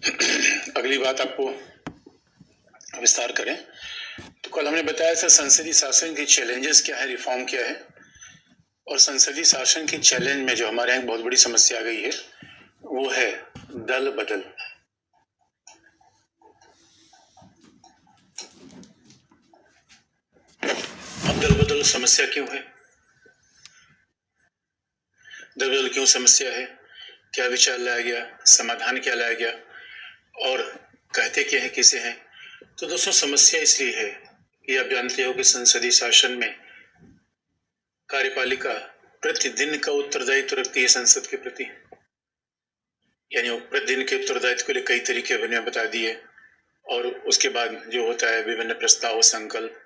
अगली बात आपको विस्तार करें तो कल हमने बताया था संसदीय शासन के चैलेंजेस क्या है, रिफॉर्म क्या है, और संसदीय शासन के चैलेंज में जो हमारे यहाँ बहुत बड़ी समस्या आ गई है वो है दल बदल। अब दल बदल समस्या क्यों है, दल बदल क्यों समस्या है, क्या विचार लाया गया, समाधान क्या लाया गया और कहते क्या है, किसे हैं। तो दोस्तों समस्या इसलिए है कि आप जानते हो कि संसदीय शासन में कार्यपालिका प्रतिदिन का उत्तरदायित्व रखती है संसद के प्रति, यानी प्रतिदिन के उत्तरदायित्व के लिए कई तरीके मैंने बता दिए। और उसके बाद जो होता है विभिन्न प्रस्ताव संकल्प,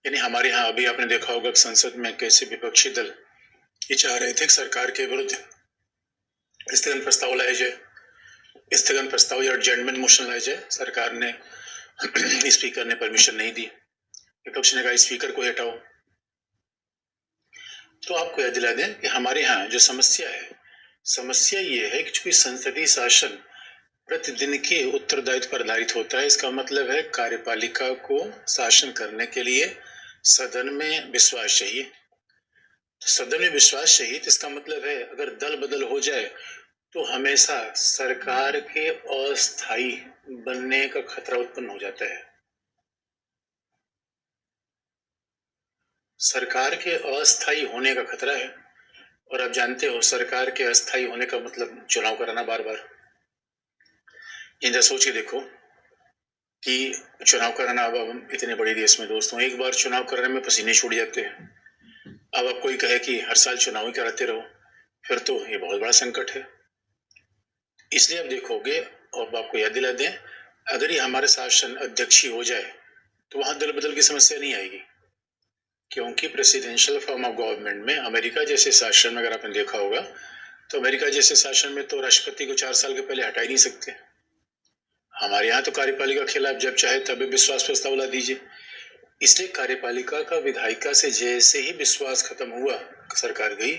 यानी हमारे यहाँ अभी आपने देखा होगा कि संसद में कैसे विपक्षी दल ये चाह रहे थे कि सरकार के विरुद्ध स्थगन प्रस्ताव लाया जाए, स्थगन प्रस्ताव या एडजर्नमेंट मोशन लाया जाए। सरकार ने स्पीकर ने परमिशन नहीं दी, विपक्ष ने कहा स्पीकर को हटाओ। तो आपको याद दिला दें कि हमारे यहाँ जो समस्या है, समस्या ये है कि चूंकि संसदीय शासन प्रतिदिन के उत्तरदायित्व पर आधारित होता है, इसका मतलब है कार्यपालिका को शासन करने के लिए सदन में विश्वास चाहिए। तो सदन में विश्वास चाहिए तो इसका मतलब है अगर दल बदल हो जाए तो हमेशा सरकार के अस्थायी बनने का खतरा उत्पन्न हो जाता है। सरकार के अस्थायी होने का खतरा है, और आप जानते हो सरकार के अस्थायी होने का मतलब चुनाव कराना बार बार। इधर सोच के देखो कि चुनाव कराना, अब हम इतने बड़े देश में दोस्तों एक बार चुनाव कराने में पसीने छूट जाते हैं। अब आप कोई कहे कि हर साल चुनाव ही कराते रहो, फिर तो ये बहुत बड़ा संकट है। इसलिए आप देखोगे, और आपको याद दिला दें, अगर ये हमारे शासन अध्यक्षीय हो जाए तो वहां दल बदल की समस्या नहीं आएगी, क्योंकि प्रेसिडेंशियल फॉर्म ऑफ गवर्नमेंट में अमेरिका जैसे शासन में अगर आपने देखा होगा तो अमेरिका जैसे शासन में तो राष्ट्रपति को 4 साल के पहले हटा ही नहीं सकते। हमारे यहाँ तो कार्यपालिका के खिलाफ जब चाहे तभी विश्वास प्रस्ताव ला दीजिए। इसलिए कार्यपालिका का विधायिका से जैसे ही विश्वास खत्म हुआ सरकार गई।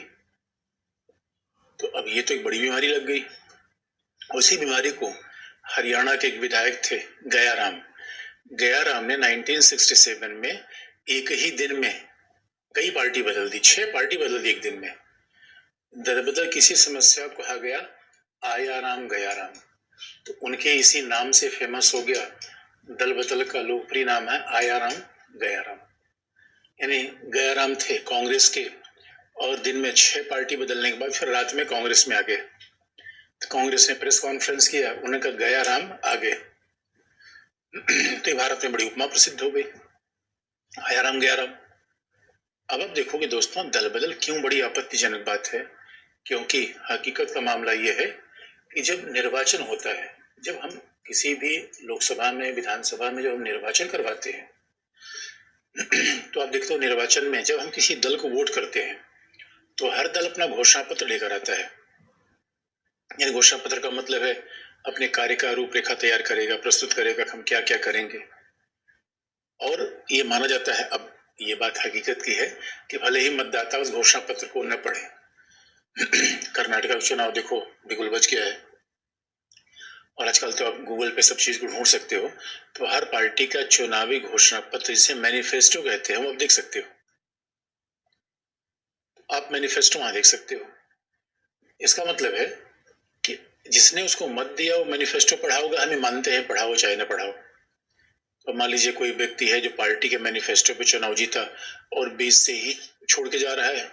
तो अब ये तो एक बड़ी बीमारी लग गई। उसी बीमारी को हरियाणा के एक विधायक थे गयाराम ने 1967 में एक ही दिन में कई पार्टी बदल दी, 6 पार्टी बदल दी एक दिन में। दल बदल किसी समस्या को कहा गया आयाराम गयाराम, तो उनके इसी नाम से फेमस हो गया। दल बदल का लोकप्रिय नाम है आयाराम गयाराम, यानी गयाराम थे कांग्रेस के, और दिन में 6 पार्टी बदलने के बाद फिर रात में कांग्रेस में आ गए। तो कांग्रेस ने प्रेस कॉन्फ्रेंस किया, उन्होंने कहा गयाराम आ गए। तो ये भारत में बड़ी उपमा प्रसिद्ध हो गई, आयाराम गयाराम। अब आप देखोगे दोस्तों दल बदल क्यों बड़ी आपत्तिजनक बात है, क्योंकि हकीकत का मामला यह है कि जब निर्वाचन होता है, जब हम किसी भी लोकसभा में विधानसभा में जब हम निर्वाचन करवाते हैं तो आप देखते हो निर्वाचन में जब हम किसी दल को वोट करते हैं तो हर दल अपना घोषणा पत्र लेकर आता है। यानी घोषणा पत्र का मतलब है अपने कार्य का रूपरेखा तैयार करेगा, प्रस्तुत करेगा हम क्या क्या करेंगे। और ये माना जाता है, अब ये बात हकीकत की है कि भले ही मतदाता उस घोषणा पत्र को न पढ़े कर्नाटक का चुनाव देखो बिगुल बच गया है, और आजकल तो आप गूगल पे सब चीज को ढूंढ सकते हो, तो हर पार्टी का चुनावी घोषणा पत्र जिसे मैनिफेस्टो कहते हैं वो आप देख सकते हो, आप मैनिफेस्टो वहां देख सकते हो। इसका मतलब है कि जिसने उसको मत दिया वो मैनिफेस्टो पढ़ा होगा, हमें मानते हैं पढ़ाओ चाहे ना पढ़ाओ। तो मान लीजिए कोई व्यक्ति है जो पार्टी के मैनिफेस्टो पे चुनाव जीता और बीच से ही छोड़ के जा रहा है,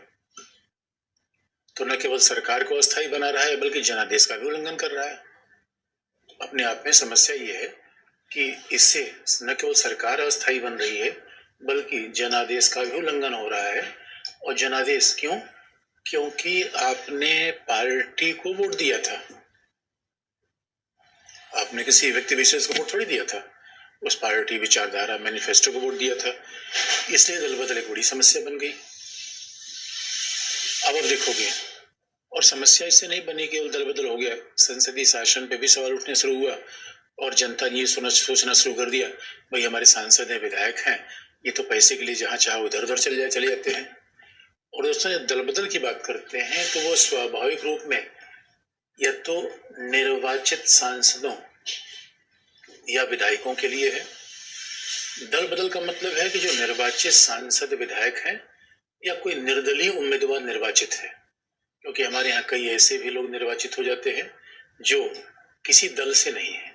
तो न केवल सरकार को अस्थायी बना रहा है बल्कि जनादेश का भी उल्लंघन कर रहा है। अपने आप में समस्या ये है कि इससे न केवल सरकार अस्थायी बन रही है बल्कि जनादेश का भी उल्लंघन हो रहा है। और जनादेश क्यों? क्योंकि आपने पार्टी को वोट दिया था, आपने किसी व्यक्ति विशेष को वोट थोड़ी दिया था, उस पार्टी विचारधारा मैनिफेस्टो को वोट दिया था। इसलिए दल बदल एक बड़ी समस्या बन गई। अब आप देखोगे, और समस्या इससे नहीं बनी केवल दल बदल हो गया, संसदीय शासन पे भी सवाल उठने शुरू हुआ और जनता ने ये सोचना शुरू कर दिया भाई हमारे सांसद हैं, विधायक हैं, ये तो पैसे के लिए जहां चाहे उधर उधर चले जाते हैं। और दोस्तों जब दल बदल की बात करते हैं तो वो स्वाभाविक रूप में या तो निर्वाचित सांसदों या विधायकों के लिए है। दल बदल का मतलब है कि जो निर्वाचित सांसद विधायक हैं या कोई निर्दलीय उम्मीदवार निर्वाचित है, क्योंकि हमारे यहाँ कई ऐसे भी लोग निर्वाचित हो जाते हैं जो किसी दल से नहीं है।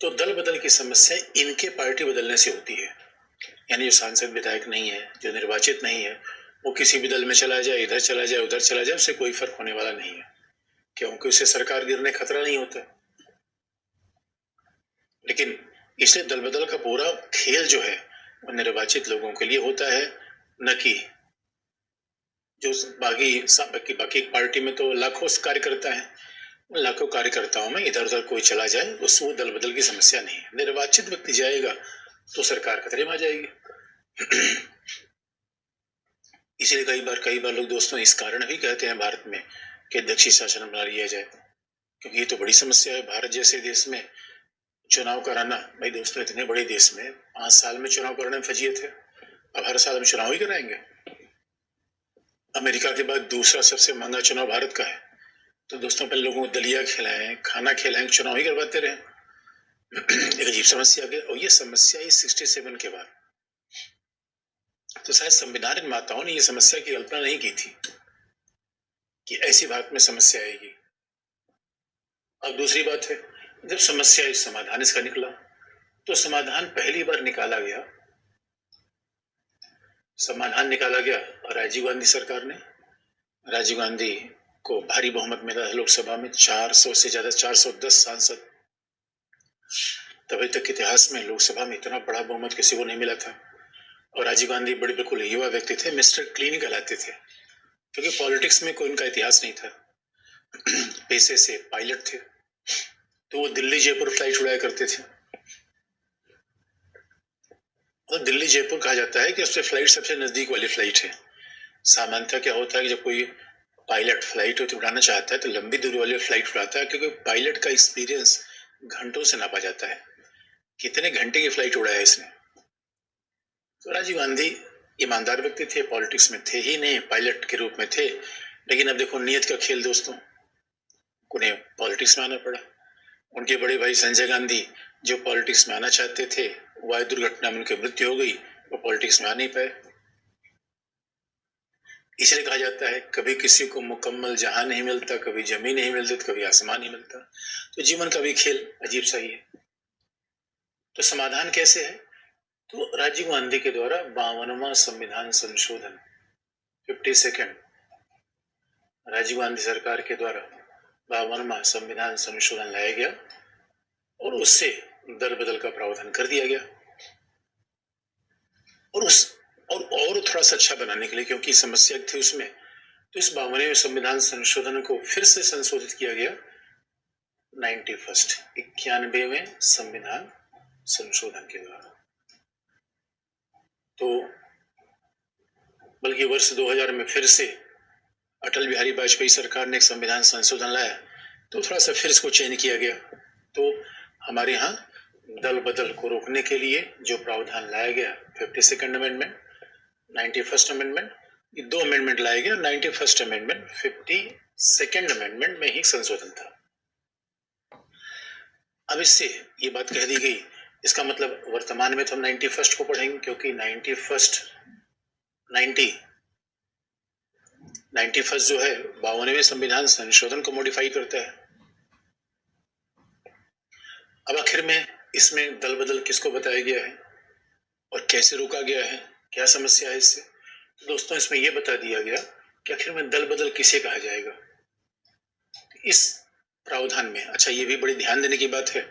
तो दल बदल की समस्या इनके पार्टी बदलने से होती है। यानी जो सांसद विधायक नहीं है, जो निर्वाचित नहीं है, वो किसी भी दल में चला जाए, इधर चला जाए, उधर चला जाए, उससे कोई फर्क होने वाला नहीं है, क्योंकि उससे सरकार गिरने खतरा नहीं होता। लेकिन इसलिए दल बदल का पूरा खेल जो है वो निर्वाचित लोगों के लिए होता है, न कि जो बाकी पार्टी में तो लाखों कार्यकर्ता हैं, लाखों कार्यकर्ताओं में इधर उधर कोई चला जाए, उसको दल बदल की समस्या नहीं है। निर्वाचित व्यक्ति जाएगा तो सरकार खतरे में आ जाएगी। इसलिए कई बार लोग दोस्तों इस कारण भी कहते हैं भारत में कि अध्यक्षीय शासन बना लिया जाए, क्योंकि ये तो बड़ी समस्या है। भारत जैसे देश में चुनाव कराना, भाई दोस्तों इतने बड़े देश में 5 साल में चुनाव कराने में फजीयत है। अब हर साल हम चुनाव ही कराएंगे। अमेरिका के बाद दूसरा सबसे महंगा चुनाव भारत का है, तो दोस्तों पहले लोगों को दलिया खिलाएं, खाना खिलाएं, चुनाव ही करवाते रहे। एक अजीब समस्या है। और ये समस्या ही 67 के बाद, तो शायद संविधान निर्माताओं ने ये समस्या की कल्पना नहीं की थी कि ऐसी भारत में समस्या आएगी। अब दूसरी बात है, जब समस्या समाधान इसका निकला, तो समाधान पहली बार निकाला गया राजीव गांधी सरकार ने। राजीव गांधी को भारी बहुमत मिला लोकसभा में, 400 से ज्यादा, 410 सांसद। तभी तक इतिहास में लोकसभा में इतना बड़ा बहुमत किसी को नहीं मिला था। और राजीव गांधी बड़े बिल्कुल युवा व्यक्ति थे, मिस्टर क्लीन कहलाते थे, क्योंकि पॉलिटिक्स में कोई उनका इतिहास नहीं था। पेशे से पायलट थे, तो वो दिल्ली जयपुर फ्लाइट उड़ाया करते थे। और दिल्ली जयपुर कहा जाता है कि उससे फ्लाइट सबसे नजदीक वाली फ्लाइट है। सामान्यतः क्या होता है कि जब कोई पायलट फ्लाइट उड़ाना चाहता है तो लंबी दूरी वाली फ्लाइट उड़ाता है, क्योंकि पायलट का एक्सपीरियंस घंटों से नापा जाता है, कितने घंटे की फ्लाइट उड़ाया इसने। तो राजीव गांधी ईमानदार व्यक्ति थे, पॉलिटिक्स में थे ही नहीं, पायलट के रूप में थे। लेकिन अब देखो नियत का खेल दोस्तों, उन्हें पॉलिटिक्स में आना पड़ा। उनके बड़े भाई संजय गांधी जो पॉलिटिक्स में आना चाहते थे, वायु दुर्घटना में उनकी मृत्यु हो गई, वो पॉलिटिक्स में आ नहीं पाए। इसलिए कहा जाता है कभी किसी को मुकम्मल जहां नहीं मिलता, कभी जमीन नहीं मिलती, तो कभी आसमान नहीं मिलता। तो जीवन का भी खेल अजीब सा ही है। तो समाधान कैसे है? तो राजीव गांधी के द्वारा 52वां संविधान संशोधन, 52nd, राजीव गांधी सरकार के द्वारा 52वां संविधान संशोधन लाया गया और उससे दल बदल का प्रावधान कर दिया गया। और थोड़ा सा अच्छा बनाने के लिए, क्योंकि समस्या थी उसमें, तो इस 52वें संविधान संशोधन को फिर से संशोधित किया गया 91वें संविधान संशोधन के द्वारा। तो बल्कि वर्ष 2000 में फिर से अटल बिहारी वाजपेयी सरकार ने एक संविधान संशोधन लाया, तो थोड़ा सा फिर इसको चेंज किया गया। तो हमारे यहाँ दल बदल को रोकने के लिए जो प्रावधान लाया गया, 52nd अमेंडमेंट, 91st अमेंडमेंट, ये 2 अमेंडमेंट लाए गए। 91st अमेंडमेंट 52nd अमेंडमेंट में ही संशोधन था। अब इससे ये बात कह दी गई, इसका मतलब वर्तमान में तो हम 91st को पढ़ेंगे, क्योंकि 91st जो है 52वें संविधान संशोधन को मॉडिफाई करता है। अब आखिर में इसमें दल बदल किसको बताया गया है और कैसे रोका गया है, क्या समस्या है इससे? तो दोस्तों इसमें यह बता दिया गया कि आखिर में दल बदल किसे कहा जाएगा इस प्रावधान में। अच्छा, ये भी बड़ी ध्यान देने की बात है,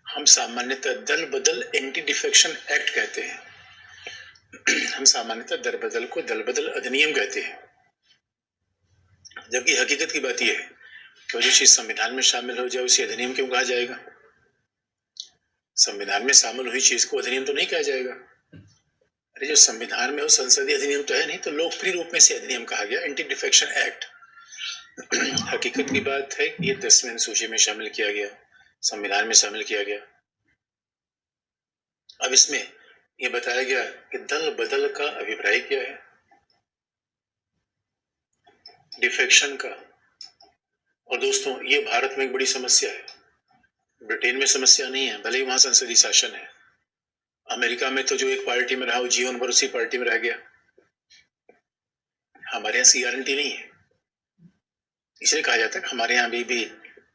हम सामान्यतः दल बदल एंटी डिफेक्शन एक्ट कहते हैं। हम सामान्यतः दल बदल को दल बदल अधिनियम कहते हैं, जबकि हकीकत की बात यह है कि जो चीज संविधान में शामिल हो जाए उसे अधिनियम क्यों कहा जाएगा? संविधान में शामिल हुई चीज को अधिनियम तो नहीं कहा जाएगा। अरे जो संविधान में हो संसदीय अधिनियम तो है नहीं, तो लोकप्रिय रूप में से अधिनियम कहा गया, एंटी डिफेक्शन एक्ट। हकीकत की बात है कि ये 10वीं सूची में शामिल किया गया, संविधान में शामिल किया गया। अब इसमें यह बताया गया कि दल बदल का अभिप्राय क्या है, डिफेक्शन का। और दोस्तों ये भारत में एक बड़ी समस्या है। ब्रिटेन में समस्या नहीं है, भले ही वहां संसदीय शासन है। अमेरिका में तो जो एक पार्टी में रहा वो जीवन भर उसी पार्टी में रह गया। हमारे यहाँ इसकी गारंटी नहीं है, इसलिए कहा जाता है हमारे यहाँ भी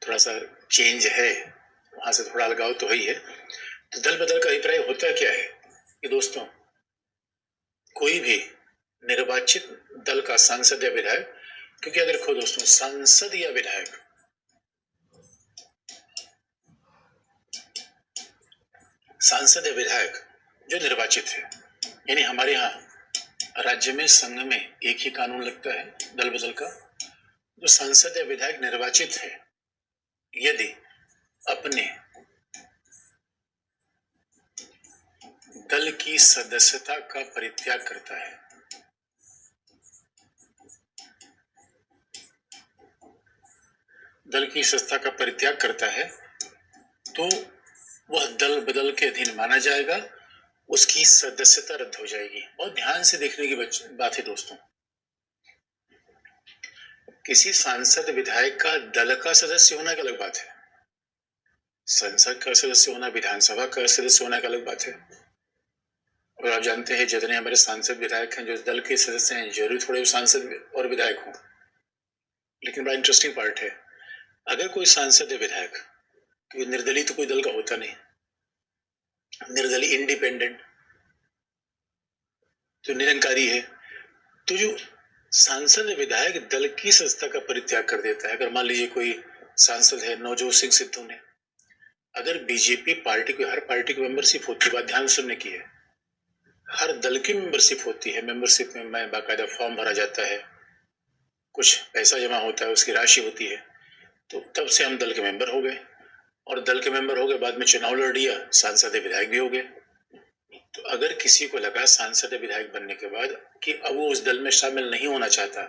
थोड़ा सा चेंज है, वहां से थोड़ा अलगाव तो ही है। तो दल बदल का अभिप्राय होता क्या है कि दोस्तों, कोई भी निर्वाचित दल का सांसद या विधायक, क्योंकि याद रखो दोस्तों, सांसद या विधायक जो निर्वाचित है, यानी हमारे यहाँ राज्य में संघ में एक ही कानून लगता है दल बदल का। जो सांसद या विधायक निर्वाचित है, यदि अपने दल की सदस्यता का परित्याग करता है, दल की सदस्यता का परित्याग करता है, तो वह दल बदल के अधीन माना जाएगा, उसकी सदस्यता रद्द हो जाएगी। बहुत ध्यान से देखने की बात है दोस्तों, किसी सांसद विधायक का दल का सदस्य होना एक अलग बात है, संसद का सदस्य होना, विधानसभा का सदस्य होना एक अलग बात है। और आप जानते हैं जितने हमारे सांसद विधायक हैं जो दल के सदस्य हैं, जरूरी थोड़े सांसद और विधायक हों, लेकिन बड़ा इंटरेस्टिंग पार्ट है, अगर कोई सांसद या विधायक, तो निर्दलीय तो कोई दल का होता नहीं, निर्दलीय इंडिपेंडेंट तो निरंकारी है, तो जो सांसद विधायक दल की सदस्यता का परित्याग कर देता है, अगर मान लीजिए कोई सांसद है नवजोत सिंह सिद्धू ने, अगर बीजेपी पार्टी को, हर पार्टी की मेंबरशिप होती है, बात ध्यान सुनने की है, हर दल की मेंबरशिप होती है, मेंबरशिप में बाकायदा फॉर्म भरा जाता है, कुछ पैसा जमा होता है, उसकी राशि होती है, तो तब से हम दल के मेंबर हो गए, और दल के मेंबर हो गए, बाद में चुनाव लड़ लिया, सांसद विधायक भी हो गए। तो अगर किसी को लगा सांसद विधायक बनने के बाद कि अब वो उस दल में शामिल नहीं होना चाहता,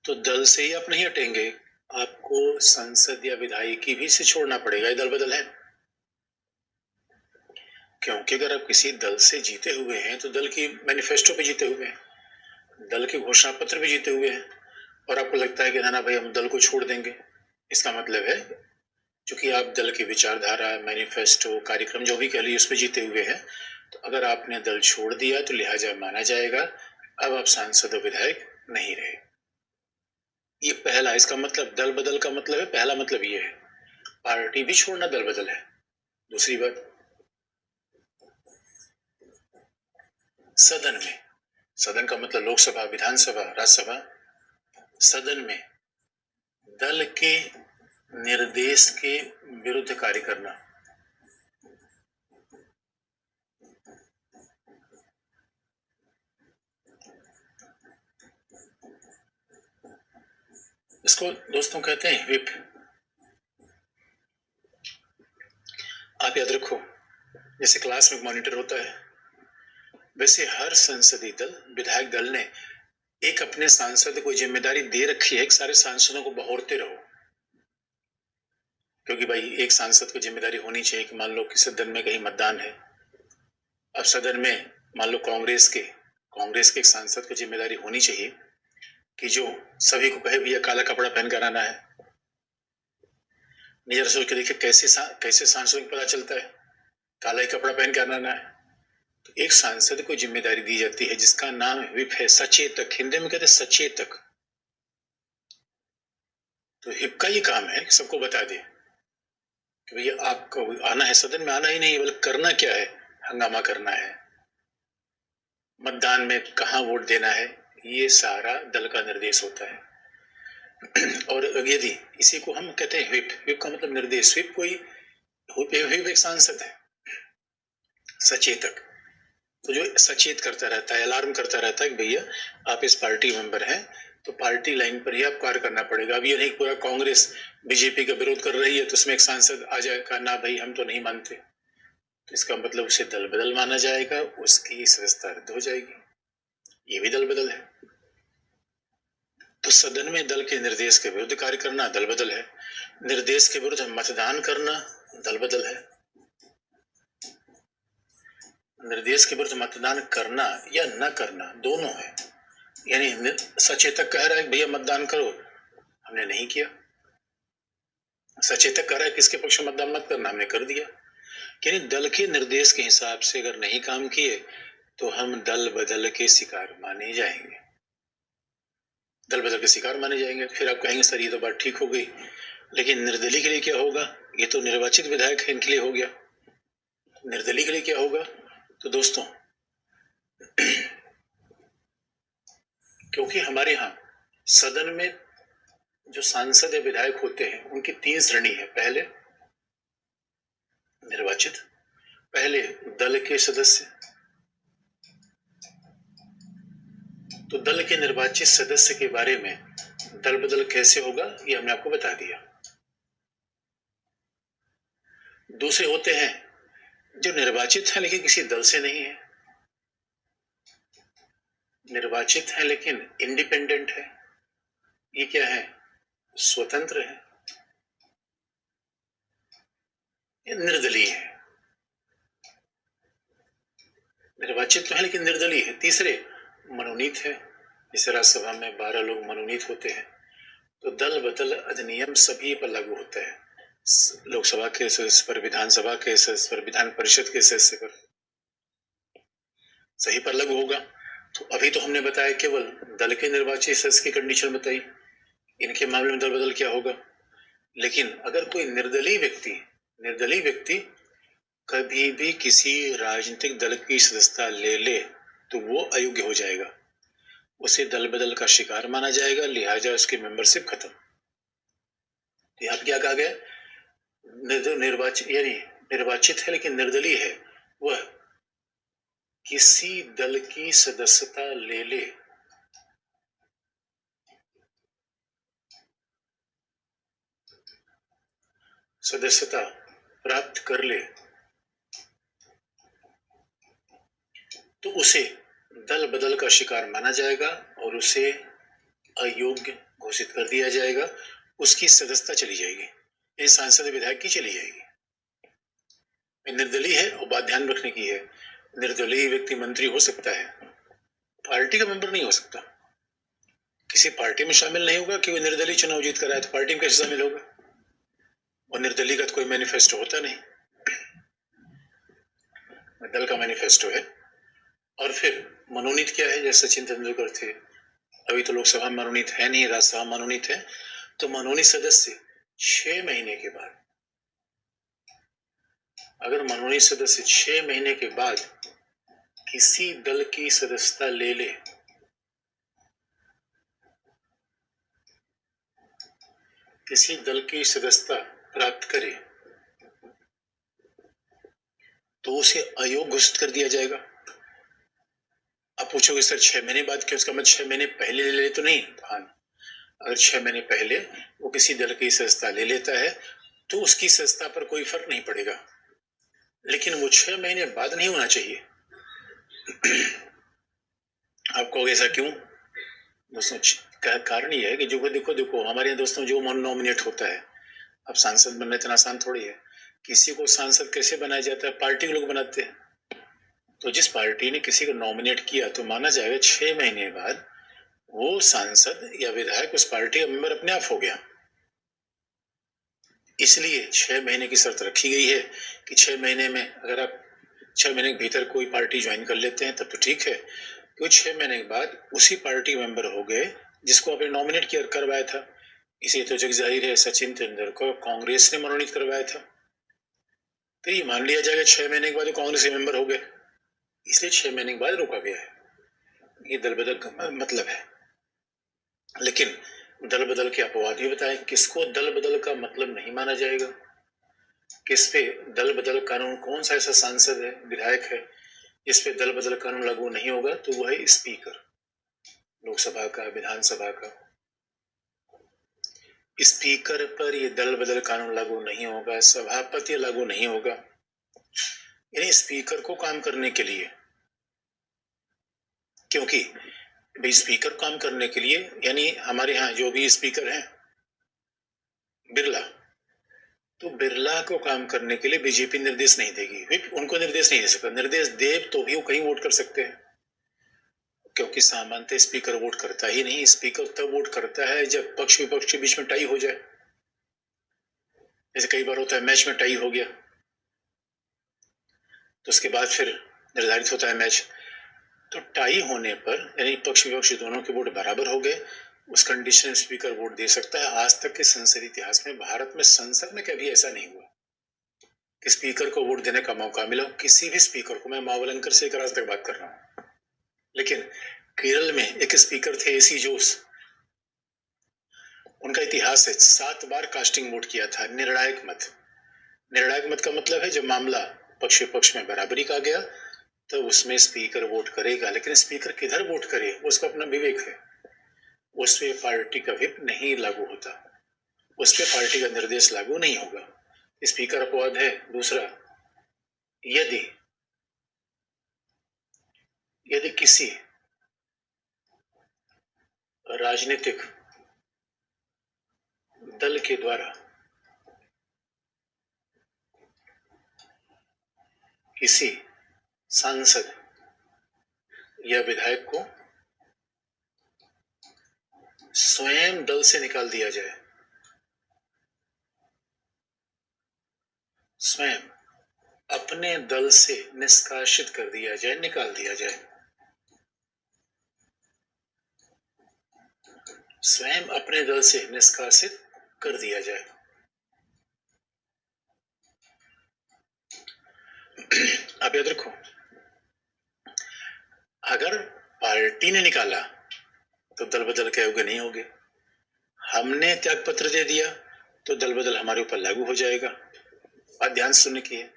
तो दल से ही आप नहीं हटेंगे, आपको संसद या विधायकी भी से छोड़ना पड़ेगा, ये दल बदल है। क्योंकि अगर आप किसी दल से जीते हुए हैं तो दल की मैनिफेस्टो पे जीते हुए हैं, दल के घोषणा पत्र भी जीते हुए हैं, और आपको लगता है कि ना भाई हम दल को छोड़ देंगे, इसका मतलब है चूंकि आप दल की विचारधारा, मैनिफेस्टो, कार्यक्रम जो भी कह लीजिए उस पर जीते हुए हैं, तो अगर आपने दल छोड़ दिया तो लिहाजा माना जाएगा अब आप सांसद और विधायक नहीं रहे। ये पहला, इसका मतलब दल बदल का मतलब है, पहला मतलब ये है, पार्टी भी छोड़ना दल बदल है। दूसरी बात, सदन में, सदन का मतलब लोकसभा, विधानसभा, राज्यसभा, सदन में दल के निर्देश के विरुद्ध कार्य करना, इसको दोस्तों कहते हैं व्हिप। आप याद रखो, जैसे क्लास में मॉनिटर होता है, वैसे हर संसदीय दल, विधायक दल ने एक अपने सांसद को जिम्मेदारी दे रखी है कि सारे सांसदों को बहोरते रहो, क्योंकि भाई एक सांसद को जिम्मेदारी होनी चाहिए कि मान लो कि सदन में कहीं मतदान है, अब सदन में मान लो कांग्रेस के एक सांसद को जिम्मेदारी होनी चाहिए कि जो सभी को कहे भैया काला कपड़ा पहन कर आना है। जरा सोच के देखिए कैसे सांसद को पता चलता है काला ही कपड़ा पहन कर आना है। तो एक सांसद को जिम्मेदारी दी जाती है जिसका नाम व्हिप है, सचेतक, हिंदी में कहते सचेतक। तो व्हिप का ये काम है कि सबको बता दे कि भैया आपको आना है, सदन में आना ही नहीं बल्कि करना क्या है, हंगामा करना है, मतदान में कहाँ वोट देना है, ये सारा दल का निर्देश होता है। और यदि इसी को हम कहते हैं व्हिप, व्हिप का मतलब निर्देश, व्हिप एक सांसद है, सचेतक, तो जो सचेत करता रहता है, अलार्म करता रहता है कि भैया आप इस पार्टी मेंबर हैं तो पार्टी लाइन पर ही आप कार्य करना पड़ेगा। अब ये नहीं पूरा कांग्रेस बीजेपी का विरोध कर रही है तो उसमें एक सांसद आ जाएगा, ना भाई हम तो नहीं मानते, तो इसका मतलब उसे दल बदल माना जाएगा, उसकी सदस्यता रद्द हो जाएगी, ये भी दल बदल है। तो सदन में दल के निर्देश के विरुद्ध कार्य करना दल बदल है, निर्देश के विरुद्ध मतदान करना दल बदल है। निर्देश के विरुद्ध मतदान करना या न करना दोनों है, यानी सचेतक कह रहा है भैया मतदान करो, हमने नहीं किया, सचेतक कह रहा है किसके पक्ष में मतदान मत करना, हमने कर दिया। यानी दल के निर्देश के हिसाब से अगर नहीं काम किए तो हम दल बदल के शिकार माने जाएंगे, दल बदल के शिकार माने जाएंगे। फिर आप कहेंगे सर ये तो बात ठीक हो गई, लेकिन निर्दलीय के लिए क्या होगा? ये तो निर्वाचित विधायक है, इनके लिए हो गया। निर्दलीय के लिए क्या होगा? तो दोस्तों क्योंकि हमारे यहाँ सदन में जो सांसद या विधायक होते हैं उनकी 3 श्रेणी है। पहले निर्वाचित, पहले दल के सदस्य। तो दल के निर्वाचित सदस्य के बारे में दल बदल कैसे होगा ये हमने आपको बता दिया। दूसरे होते हैं जो निर्वाचित है लेकिन किसी दल से नहीं है, निर्वाचित है लेकिन इंडिपेंडेंट है। ये क्या है? स्वतंत्र है, ये निर्दलीय है। निर्वाचित तो है लेकिन निर्दलीय है। तीसरे मनोनीत है, जैसे राज्यसभा में 12 लोग मनोनीत होते हैं। तो दल बदल अधिनियम सभी पर लागू होता है, लोकसभा के सदस्य पर, विधानसभा के सदस्य पर, विधान परिषद के सदस्य पर, सही पर लागू होगा। तो अभी तो हमने बताया केवल दल के निर्वाचित सदस्य की कंडीशन बताई, इनके मामले में दल बदल क्या होगा। लेकिन अगर कोई निर्दलीय व्यक्ति कभी भी किसी राजनीतिक दल की सदस्यता ले ले तो वो अयोग्य हो जाएगा, उसे दल बदल का शिकार माना जाएगा, लिहाजा उसकी मेंबरशिप खत्म। तो यहाँ क्या कहा गया? निर्वाचित यानी निर्वाचित है लेकिन निर्दलीय है, वह किसी दल की सदस्यता ले ले सदस्यता प्राप्त कर ले तो उसे दल बदल का शिकार माना जाएगा और उसे अयोग्य घोषित कर दिया जाएगा, उसकी सदस्यता चली जाएगी, ये सांसद विधायक की चली जाएगी। निर्दलीय है और बात ध्यान रखने की है, निर्दलीय व्यक्ति मंत्री हो सकता है, पार्टी का मेंबर नहीं हो सकता। किसी पार्टी में शामिल नहीं होगा कि वो निर्दलीय चुनाव जीत कर आए तो पार्टी में कैसे शामिल होगा? और निर्दलीय का तो कोई मैनिफेस्टो होता नहीं, दल का मैनिफेस्टो है। और फिर मनोनीत क्या है? जैसे सचिन तेंदुलकर थे, अभी तो लोकसभा मनोनीत है नहीं, राज्यसभा मनोनीत है। तो मनोनीत सदस्य 6 महीने के बाद, अगर मनोनीत सदस्य 6 महीने के बाद किसी दल की सदस्यता ले ले किसी दल की सदस्यता प्राप्त करे तो उसे अयोग्य घोषित कर दिया जाएगा। आप पूछोगे सर 6 महीने बाद क्यों? उसका मतलब 6 महीने पहले ले ले तो नहीं? हाँ, अगर 6 महीने पहले वो किसी दल की सदस्यता ले लेता है तो उसकी सदस्यता पर कोई फर्क नहीं पड़ेगा, लेकिन वो 6 महीने बाद नहीं होना चाहिए। आप कहोगे ऐसा क्यों? दोस्तों कारण ये है कि जो देखो हमारे यहाँ दोस्तों जो नॉमिनेट होता है, अब सांसद बनना इतना आसान थोड़ी है। किसी को सांसद कैसे बनाया जाता है? पार्टी के लोग बनाते हैं। तो जिस पार्टी ने किसी को नॉमिनेट किया तो माना जाएगा 6 महीने बाद वो सांसद या विधायक उस पार्टी का मेंबर अपने आप हो गया। इसलिए 6 महीने की शर्त रखी गई है कि 6 महीने में अगर आप 6 महीने के भीतर कोई पार्टी ज्वाइन कर लेते हैं तब तो ठीक है, क्योंकि 6 महीने के बाद उसी पार्टी मेंबर हो गए जिसको आपने नॉमिनेट किया करवाया था। इसे तो जग जाहिर है सचिन तेंदुलकर को कांग्रेस ने मनोनीत करवाया था, तो ये मान लिया जाएगा 6 महीने के बाद कांग्रेस के मेंबर हो गए, इसलिए 6 महीने के बाद रोका गया है। ये दल बदल का मतलब है। लेकिन दल बदल के अपवाद भी बताएं, किसको दल बदल का मतलब नहीं माना जाएगा, किस पे दल बदल कानून, कौन सा ऐसा सांसद है, विधायक है जिस पे दल बदल कानून लागू नहीं होगा? तो वह है स्पीकर लोकसभा का, विधानसभा का। स्पीकर पर ये दल बदल कानून लागू नहीं होगा, सभापति लागू नहीं होगा। यानी स्पीकर को काम करने के लिए, क्योंकि भाई स्पीकर काम करने के लिए, यानी हमारे यहाँ जो भी स्पीकर हैं बिरला, तो बिरला को काम करने के लिए बीजेपी निर्देश नहीं देगी, उनको निर्देश नहीं दे सकता। निर्देश दे तो भी वो कहीं वोट कर सकते हैं, क्योंकि सामान्यतः स्पीकर वोट करता ही नहीं। स्पीकर तब वोट करता है जब पक्ष विपक्ष के बीच में टाई हो जाए। जैसे कई बार होता है मैच में टाई हो गया तो उसके बाद फिर निर्धारित होता है मैच, तो टाई होने पर यानी पक्ष विपक्ष दोनों के वोट बराबर हो गए, उस कंडीशन में स्पीकर वोट दे सकता है। आज तक के संसदीय इतिहास में भारत में संसद में कभी ऐसा नहीं हुआ कि स्पीकर को वोट देने का मौका मिला, किसी भी स्पीकर को। मैं मावलंकर से लेकर आज तक बात कर रहा हूँ। लेकिन केरल में एक स्पीकर थे एसी जोस, उनका इतिहास है 7 बार कास्टिंग वोट किया था, निर्णायक मत। निर्णायक मत का मतलब है जब मामला पक्ष विपक्ष में बराबरी का गया तो उसमें स्पीकर वोट करेगा, लेकिन स्पीकर किधर वोट करे उसका अपना विवेक है, उस पे पार्टी का व्हिप नहीं लागू होता, उस पे पार्टी का निर्देश लागू नहीं होगा। स्पीकर अपवाद है। दूसरा, यदि यदि किसी राजनीतिक दल के द्वारा किसी सांसद या विधायक को स्वयं दल से निकाल दिया जाए, स्वयं अपने दल से निष्कासित कर दिया जाए, निकाल दिया जाए, स्वयं अपने दल से निष्कासित कर दिया जाए। आप याद रखो, अगर पार्टी ने निकाला तो दल बदल के अयोग्य नहीं होंगे, हमने त्याग पत्र दे दिया तो दल बदल हमारे ऊपर लागू हो जाएगा। बात ध्यान सुनने की है।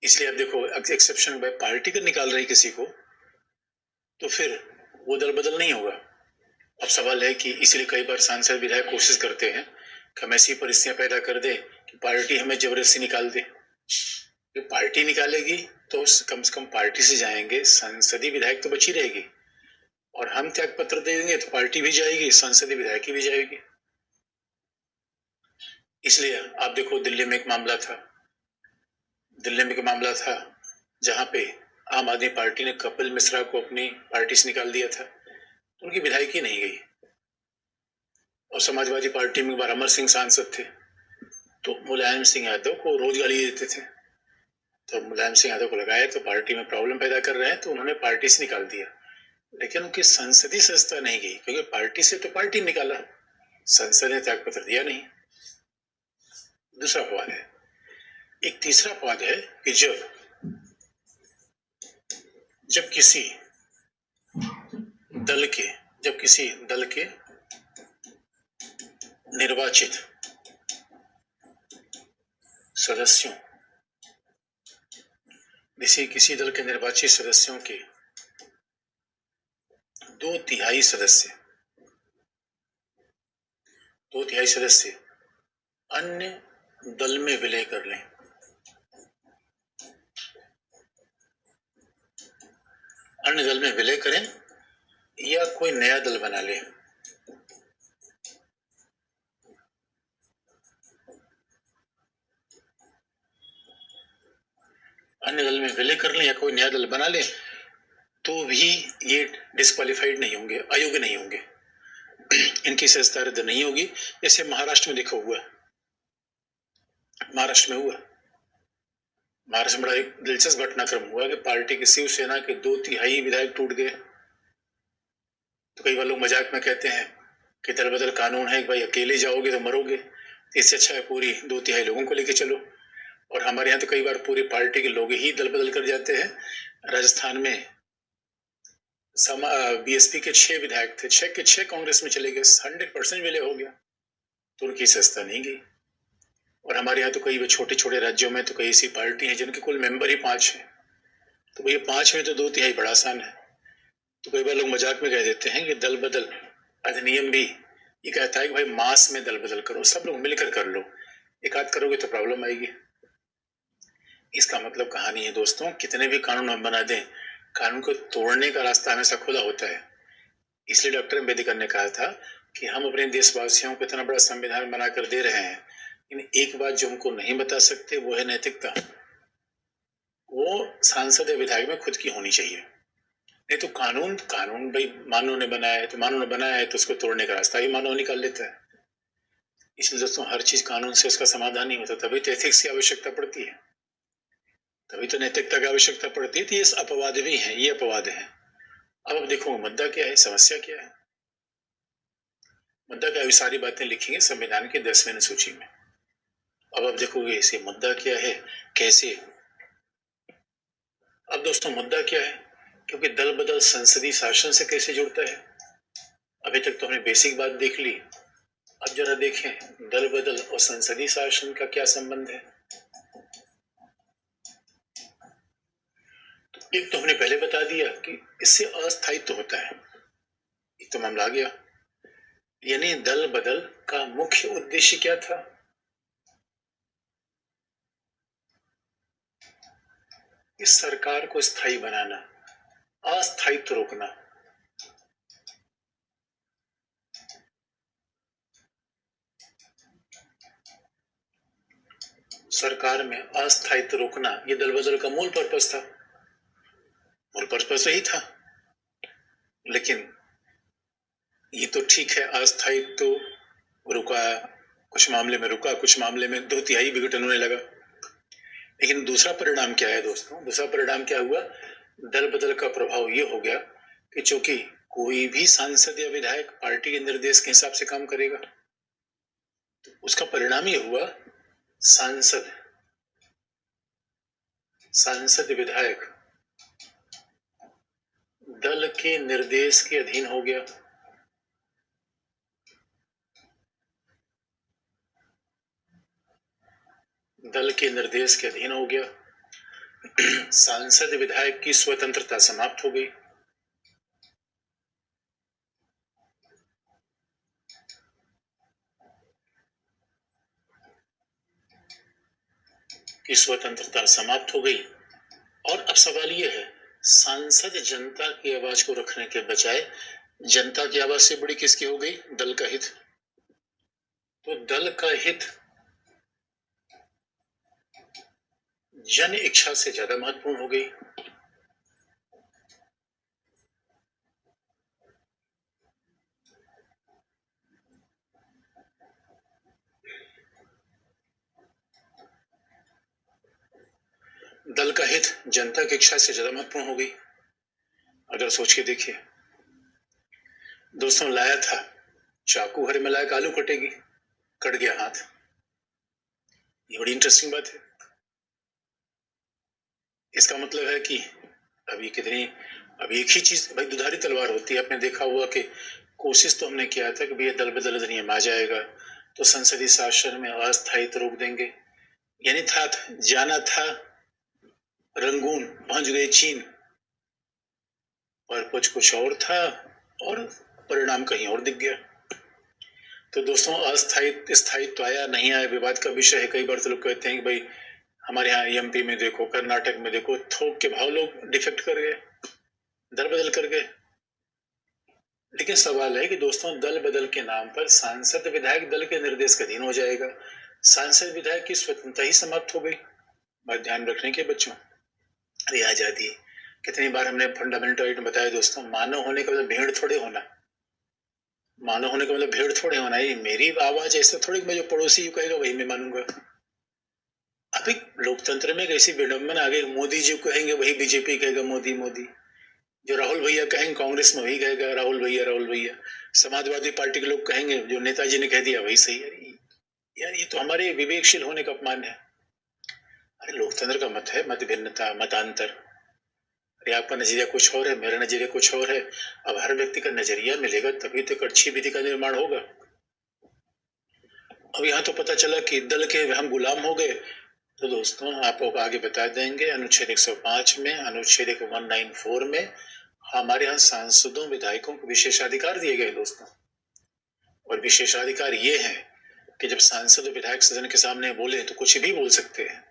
इसलिए अब देखो, एक्सेप्शन बाय पार्टी कर निकाल रही किसी को तो फिर वो दल बदल नहीं होगा। अब सवाल है कि इसलिए कई बार सांसद विधायक कोशिश करते हैं कि हम ऐसी परिस्थितियां पैदा कर दे कि पार्टी हमें जबरदस्ती निकाल दे। जो पार्टी निकालेगी तो कम से कम पार्टी से जाएंगे, संसदीय विधायक तो बची रहेगी, और हम त्याग पत्र दे देंगे तो पार्टी भी जाएगी, संसदीय विधायक भी जाएगी। इसलिए आप देखो, दिल्ली में एक मामला था जहां पे आम आदमी पार्टी ने कपिल मिश्रा को अपनी पार्टी से निकाल दिया था, तो उनकी विधायकी नहीं गई। और समाजवादी पार्टी में एक बार अमर सिंह सांसद थे, तो मुलायम सिंह यादव को रोज गाली देते थे, तो मुलायम सिंह यादव को लगाया तो पार्टी में प्रॉब्लम पैदा कर रहे हैं, तो उन्होंने पार्टी से निकाल दिया। लेकिन उनकी संसदीय सदस्यता नहीं गई, क्योंकि पार्टी से तो पार्टी निकाला, संसद ने त्याग पत्र दिया नहीं। दूसरा अपवाद है। एक तीसरा अपवाद है कि जब किसी दल के निर्वाचित सदस्यों, किसी दल के निर्वाचित सदस्यों के 2/3 सदस्य अन्य दल में विलय कर लें, अन्य दल में विलय करें या कोई नया दल बना ले। अन्य दल में विलय कर लें या कोई नया दल बना ले तो भी ये डिस्क्वालिफाइड नहीं होंगे, अयोग्य नहीं होंगे, इनकी सदस्यता रद्द नहीं होगी। जैसे महाराष्ट्र में देखो हुआ, महाराष्ट्र में बड़ा एक दिलचस्प घटनाक्रम हुआ कि पार्टी की शिवसेना के 2/3 विधायक टूट गए। तो कई बार लोग मजाक में कहते हैं कि दल बदल कानून है कि भाई अकेले जाओगे तो मरोगे, इससे अच्छा है पूरी 2/3 लोगों को लेके चलो। और हमारे यहाँ तो कई बार पूरी पार्टी के लोग ही दल बदल कर जाते हैं। राजस्थान में बीएसपी के 6 विधायक थे, 6 के 6 कांग्रेस में चले गए, 100% विलय हो गया, तो उनकी सदस्यता नहीं गई। और हमारे यहाँ तो कई छोटे छोटे राज्यों में तो कई ऐसी पार्टी है जिनके कुल मेंबर ही 5 है, तो भैया 5 में तो 2/3 बड़ा आसान है। तो कई बार लोग मजाक में कह देते हैं कि दल बदल अधिनियम भी ये कहता है कि भाई मास में दल बदल करो, सब लोग मिलकर कर लो, एक आध करोगे तो प्रॉब्लम आएगी। इसका मतलब कहानी है दोस्तों, कितने भी कानून हम बना दें, कानून को तोड़ने का रास्ता हमेशा खुला होता है। इसलिए डॉक्टर अम्बेडकर ने कहा था कि हम अपने देशवासियों को इतना बड़ा संविधान बनाकर दे रहे हैं, लेकिन एक बात जो हमको नहीं बता सकते वो है नैतिकता। वो सांसद या विधायक में खुद की होनी चाहिए। नहीं तो कानून भाई मानव ने बनाया है तो उसको तोड़ने का रास्ता ही मानव निकाल लेता है। इसलिए दोस्तों हर चीज कानून से उसका समाधान नहीं होता, तभी तो एथिक्स की आवश्यकता पड़ती है, तभी तो नैतिकता की आवश्यकता पड़ती है। तो ये अपवाद भी है, ये अपवाद है। अब देखो मुद्दा क्या है, समस्या क्या है। मुद्दा क्या है, सारी बातें लिखी है संविधान की 10वें अनुसूची में। अब देखोगे इसे मुद्दा क्या है, कैसे। अब दोस्तों मुद्दा क्या है, क्योंकि दल बदल संसदीय शासन से कैसे जुड़ता है। अभी तक तो हमने बेसिक बात देख ली, अब जरा देखें दल बदल और संसदीय शासन का क्या संबंध है। तो एक तो हमने पहले बता दिया कि इससे अस्थायित्व होता है, एक तो मामला आ गया। यानी दल बदल का मुख्य उद्देश्य क्या था, इस सरकार को स्थायी बनाना, अस्थायित्व रोकना। सरकार में अस्थायित्व रोकना, ये दल बदल का मूल पर्पस था, मूल पर्पस यही था। लेकिन ये तो ठीक है, अस्थायित्व रुका, कुछ मामले में रुका, कुछ मामले में 2/3 विघटन होने लगा। लेकिन दूसरा परिणाम क्या है दोस्तों, दूसरा परिणाम क्या हुआ, दल बदल का प्रभाव ये हो गया कि चूंकि कोई भी सांसद या विधायक पार्टी के निर्देश के हिसाब से काम करेगा, तो उसका परिणाम ये हुआ सांसद विधायक दल के निर्देश के अधीन हो गया। दल के निर्देश के अधीन हो गया। सांसद विधायक की स्वतंत्रता समाप्त हो गई। की स्वतंत्रता समाप्त हो गई। और अब सवाल यह है, सांसद जनता की आवाज को रखने के बजाय जनता की आवाज से बड़ी किसकी हो गई, दल का हित। तो दल का हित जन इच्छा से ज्यादा महत्वपूर्ण हो गई। दल का हित जनता की इच्छा से ज्यादा महत्वपूर्ण हो गई। अगर सोच के देखिए दोस्तों, लाया था चाकू, हरे में लाया आलू कटेगी, कट गया हाथ। ये बड़ी इंटरेस्टिंग बात है। इसका मतलब है कि अभी एक ही चीज, भाई दुधारी तलवार होती है। आपने देखा हुआ कि कोशिश तो हमने किया था कि भैया दल बदल अधिनियम आ जाएगा तो संसदीय शासन में अस्थायित्व रोक देंगे, यानी जाना था रंगून, पहुंच गए चीन, पर कुछ और था और परिणाम कहीं और दिख गया। तो दोस्तों स्थायित्व आया नहीं आया विवाद का विषय है। कई बार तो लोग कहते हैं कि भाई हमारे यहाँ एमपी में देखो, कर्नाटक में देखो, थोक के भाव लोग डिफेक्ट कर गए, दल बदल कर गए। लेकिन सवाल है कि दोस्तों दल बदल के नाम पर सांसद विधायक दल के निर्देश के अधीन हो जाएगा, सांसद विधायक की स्वतंत्रता ही समाप्त हो गई। बात ध्यान रखने के बच्चों, अरे आजादी कितनी बार हमने फंडामेंटल राइट में बताया दोस्तों, मानव होने का मतलब भेड़ थोड़े होना, मानव होने का मतलब भेड़ थोड़े होना। ये मेरी आवाज ऐसा थोड़ी, मैं जो पड़ोसी कहेगा वही मैं मानूंगा। अभी लोकतंत्र में कैसी विडंबना आ गई, मोदी जी कहेंगे वही बीजेपी कहेगा मोदी मोदी, जो राहुल भैया कहेंगे कांग्रेस में वही कहेगा राहुल भैया राहुल भैया, समाजवादी पार्टी के लोग कहेंगे जो नेताजी ने कह दिया वही सही है। यार ये तो हमारे विवेकशील होने का अपमान है। अरे लोकतंत्र का मत है मत भिन्नता, मतांतर। अरे आपका नजरिया कुछ और है, मेरा नजरिया कुछ और है। अब हर व्यक्ति का नजरिया मिलेगा तभी तो एक अच्छी विधि का निर्माण होगा। अब यहाँ तो पता चला कि दल के हम गुलाम हो गए। तो दोस्तों आपको आगे बता देंगे, अनुच्छेद 105 में, अनुच्छेद 194 में हमारे यहाँ सांसदों विधायकों को विशेषाधिकार दिए गए दोस्तों। और विशेषाधिकार ये है कि जब सांसद विधायक सदन के सामने बोले तो कुछ भी बोल सकते हैं।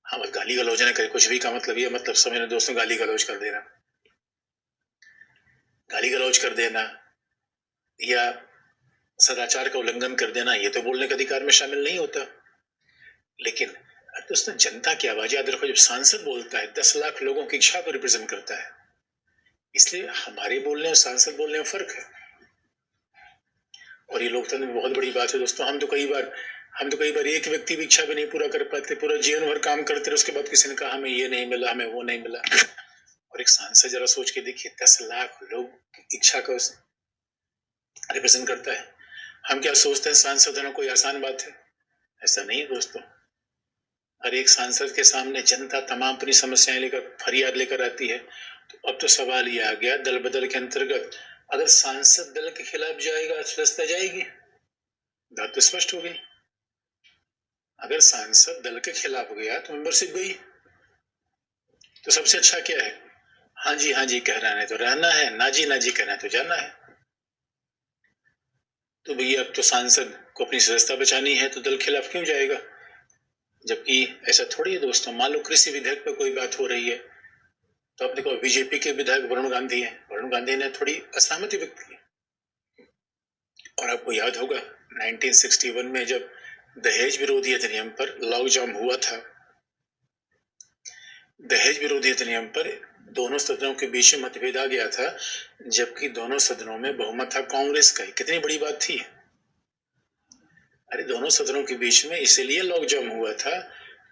हाँ बस गाली गलौज न करे, कुछ भी का मतलब ये मतलब समझ रहे दोस्तों, गाली गलौज कर देना, गाली गलौज कर देना या सदाचार का उल्लंघन कर देना, ये तो बोलने के अधिकार में शामिल नहीं होता। लेकिन दोस्तों जनता की आवाज याद रखो, जब सांसद बोलता है 10 लाख लोगों की इच्छा को रिप्रेजेंट करता है, इसलिए हमारे बोलने और सांसद बोलने में फर्क है। और ये लोकतंत्र में बहुत बड़ी बात है दोस्तों। हम तो कई बार एक व्यक्ति भी इच्छा भी नहीं पूरा कर पाते, पूरा जीवन भर काम करते रहे, उसके बाद किसी ने कहा हमें ये नहीं मिला, हमें वो नहीं मिला। और एक सांसद जरा सोच के देखिए, 10 लाख लोग की इच्छा को रिप्रेजेंट करता है। हम क्या सोचते हैं सांसद होना कोई आसान बात है? ऐसा नहीं है दोस्तों। हर एक सांसद के सामने जनता तमाम अपनी समस्याएं लेकर, फरियाद लेकर आती है। तो अब तो सवाल ये आ गया, दल बदल के अंतर्गत अगर सांसद दल के खिलाफ जाएगा, सदस्यता जाएगी? बात तो स्पष्ट हो गई। अगर सांसद दल के खिलाफ गया तो मेंबरशिप गई। तो सबसे अच्छा क्या है? हाँ जी कहना है तो रहना है, ना जी कहना है तो जाना है। तो भैया अब तो सांसद को अपनी सदस्यता बचानी है तो दल खिलाफ क्यों जाएगा? जबकि ऐसा थोड़ी है दोस्तों। मान लो कृषि विधेयक पर कोई बात हो रही है, तो अब देखो बीजेपी के विधायक वरुण गांधी हैं, वरुण गांधी ने थोड़ी असहमति व्यक्त की। और आपको याद होगा 1961 में जब दहेज विरोधी अधिनियम पर लॉकडाउन हुआ था, दहेज विरोधी अधिनियम पर दोनों सदनों के बीच में मतभेद आ गया था, जबकि दोनों सदनों में बहुमत था कांग्रेस का। कितनी बड़ी बात थी। अरे दोनों सदनों के बीच में इसलिए लॉकडाउन हुआ था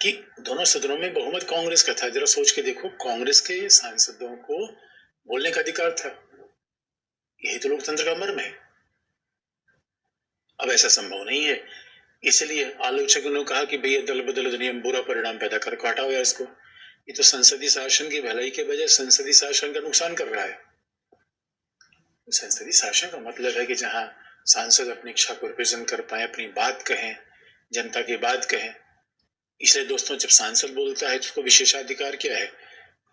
कि दोनों सदनों में बहुमत कांग्रेस का था। जरा सोच के देखो, कांग्रेस के सांसदों को बोलने का अधिकार था। यही तो लोकतंत्र का मर्म है। अब ऐसा संभव नहीं है, इसलिए आलोचकों ने कहा कि भैया दल बदल अधिनियम बुरा परिणाम पैदा कर, हटाओ यार इसको। ये तो संसदीय शासन की भलाई के बजाय संसदीय शासन का नुकसान कर रहा है। संसदीय शासन का मतलब है कि जहां सांसद अपनी इच्छा को रिप्रेजेंट कर पाए, अपनी बात कहें, जनता की बात कहें। इसलिए दोस्तों जब सांसद बोलता है तो उसको विशेषाधिकार क्या है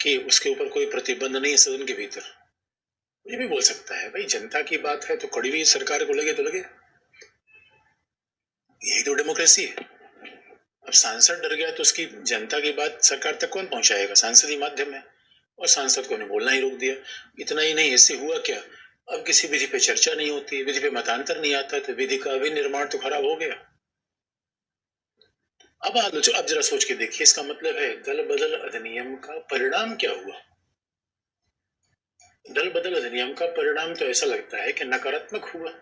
कि उसके ऊपर कोई प्रतिबंध नहीं है सदन के भीतर। ये भी बोल सकता है भाई जनता की बात है तो कड़वी सरकार को लगे तो लगे। यही तो डेमोक्रेसी है। अब सांसद डर गया तो उसकी जनता की बात सरकार तक कौन पहुंचाएगा? सांसद ही माध्यम है। और सांसद को बोलना ही रोक दिया। इतना ही नहीं, इससे हुआ क्या? अब किसी विधि पे चर्चा नहीं होती, विधि पे मतांतर नहीं आता, तो विधि का विनिर्माण तो खराब हो गया। अब जरा सोच के देखिए, इसका मतलब है दल बदल अधिनियम का परिणाम क्या हुआ? दल बदल अधिनियम का परिणाम तो ऐसा लगता है कि नकारात्मक हुआ।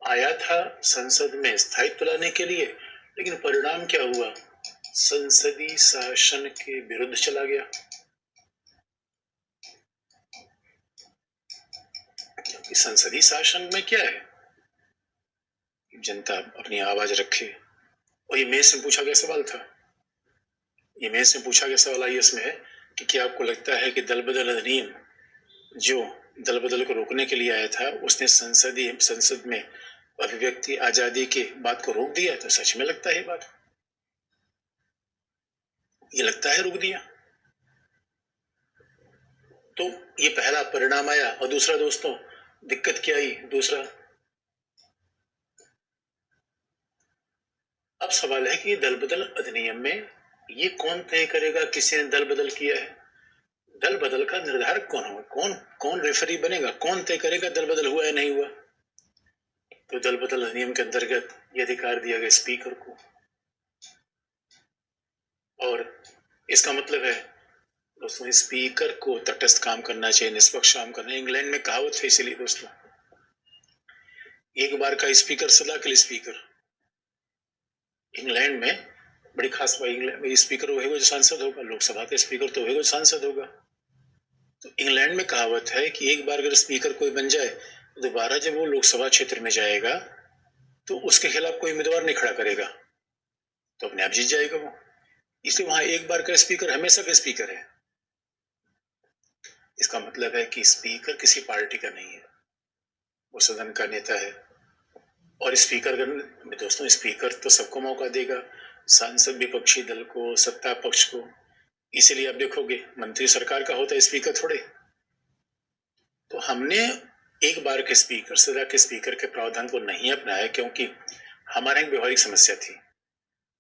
आया था संसद में स्थायित्व लाने के लिए, लेकिन परिणाम क्या हुआ? संसदीय शासन के विरुद्ध चला गया। क्योंकि संसदीय शासन में क्या है? जनता अपनी आवाज रखे। और ये मेज से पूछा गया सवाल था। ये मेज से पूछा गया सवाल आईएएस में है कि क्या आपको लगता है कि दल बदल अधिनियम जो दल बदल को रोकने के लिए आया था, उसने संसद में अभिव्यक्ति आजादी के बात को रोक दिया? तो सच में लगता है बात, ये लगता है रोक दिया। तो ये पहला परिणाम आया। और दूसरा दोस्तों दिक्कत क्या आई? दूसरा, अब सवाल है कि दल बदल अधिनियम में ये कौन तय करेगा किसी ने दल बदल किया है? दल बदल का निर्धारक कौन होगा? कौन रेफरी बनेगा? कौन तय करेगा दल बदल हुआ या नहीं हुआ? तो दल बदल अधिनियम के अंतर्गत ये अधिकार दिया गया स्पीकर को। और इसका मतलब है दोस्तों स्पीकर को तटस्थ काम करना चाहिए, निष्पक्ष काम करना। इंग्लैंड में कहावत है इसीलिए दोस्तों, एक बार का स्पीकर सदा के लिए स्पीकर। इंग्लैंड में बड़ी खास बात, इंग्लैंड में स्पीकर वो होगा जो सांसद होगा, लोकसभा का स्पीकर तो होगा जो सांसद होगा। तो इंग्लैंड में कहावत है कि एक बार अगर स्पीकर कोई बन जाए तो दोबारा जब वो लोकसभा क्षेत्र में जाएगा तो उसके खिलाफ कोई उम्मीदवार नहीं खड़ा करेगा, तो अपने आप जीत जाएगा वो। इसलिए वहां एक बार का स्पीकर हमेशा का स्पीकर है। इसका मतलब है कि स्पीकर किसी पार्टी का नहीं है, वो सदन का नेता है। और स्पीकर दोस्तों, स्पीकर तो सबको मौका देगा, सांसद विपक्षी दल को, सत्ता पक्ष को। इसीलिए आप देखोगे मंत्री सरकार का होता है, स्पीकर थोड़े। तो हमने एक बार के स्पीकर, सदा के स्पीकर के प्रावधान को नहीं अपनाया क्योंकि हमारे यहाँ व्यवहारिक समस्या थी।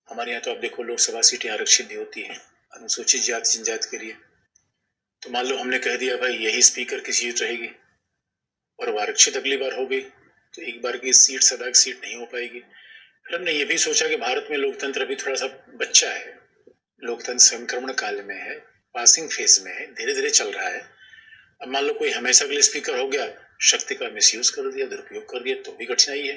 हमारे यहाँ तो आप देखो लोकसभा सीटें आरक्षित भी होती हैं अनुसूचित जाति जनजाति के लिए। तो मान लो हमने कह दिया भाई यही स्पीकर की सीट रहेगी और वो आरक्षित अगली बार हो गई, तो एक बार की सीट सदा की सीट नहीं हो पाएगी। फिर हमने ये भी सोचा कि भारत में लोकतंत्र अभी थोड़ा सा बच्चा है, लोकतंत्र संक्रमण काल में है, पासिंग फेज में है, धीरे धीरे चल रहा है। अब मान लो कोई हमेशा के लिए स्पीकर हो गया शक्ति का मिसयूज कर दिया, दुरुपयोग कर दिया, तो भी कठिनाई है।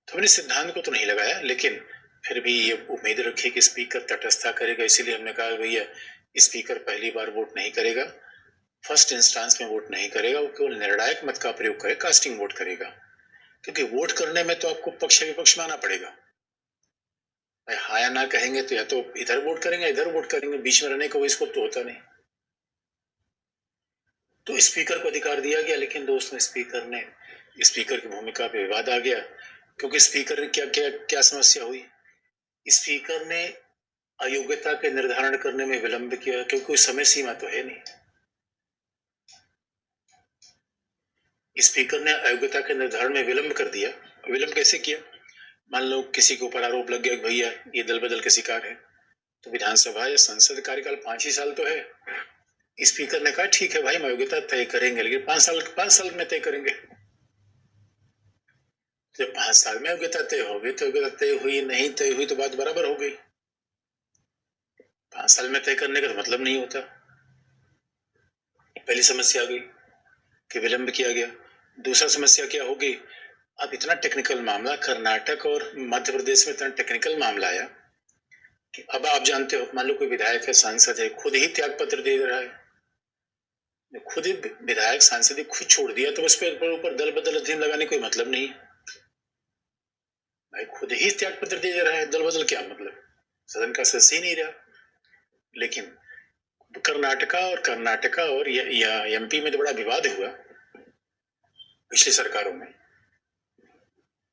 तो हमने सिद्धांत को तो नहीं लगाया, लेकिन फिर भी ये उम्मीद रखी कि स्पीकर तटस्थता करेगा, इसीलिए हमने कहा भैया स्पीकर पहली बार वोट नहीं करेगा, फर्स्ट इंस्टांस में वोट नहीं करेगा, वो केवल निर्णायक मत का प्रयोग करे, कास्टिंग वोट करेगा। क्योंकि वोट करने में तो आपको पक्ष विपक्ष में आना पड़ेगा। हाँ या ना कहेंगे तो या तो इधर वोट करेंगे, इधर वोट करेंगे, बीच में रहने को इसको तो होता नहीं। तो स्पीकर को अधिकार दिया गया, लेकिन दोस्तों स्पीकर की भूमिका पे विवाद आ गया। क्योंकि स्पीकर ने क्या क्या क्या समस्या हुई, स्पीकर ने अयोग्यता के निर्धारण करने में विलंब किया, क्योंकि कोई समय सीमा तो है नहीं। स्पीकर ने अयोग्यता के निर्धारण में विलंब कर दिया। विलंब कैसे किया? मान लो किसी के ऊपर आरोप लग गया कि भैया ये दल बदल के शिकार है, तो विधानसभा या संसद कार्यकाल 5 ही साल तो है। स्पीकर ने कहा ठीक है भाई, हम अयोग्यता तय करेंगे, लेकिन 5 साल में तय करेंगे। जब 5 साल में योग्यता तय होगी तो योग्यता तय हुई, नहीं तय हुई तो बात बराबर हो गई। 5 साल में तय करने का तो मतलब नहीं होता। पहली समस्या आ गई कि विलंब किया गया। दूसरा समस्या क्या होगी, अब इतना टेक्निकल मामला, कर्नाटक और मध्य प्रदेश में इतना टेक्निकल मामला आया कि अब आप जानते हो, मान लो कोई विधायक है, सांसद है, खुद ही त्याग पत्र दे रहा है, खुद ही विधायक सांसद ही खुद छोड़ दिया, तो उस पर ऊपर दल बदल अधिनियम लगाने कोई मतलब नहीं। भाई खुद ही त्याग पत्र दे रहा है, दल बदल क्या मतलब, सदन का सदस्य ही नहीं रहा। लेकिन कर्नाटका और या एमपी में तो बड़ा विवाद हुआ पिछली सरकारों में,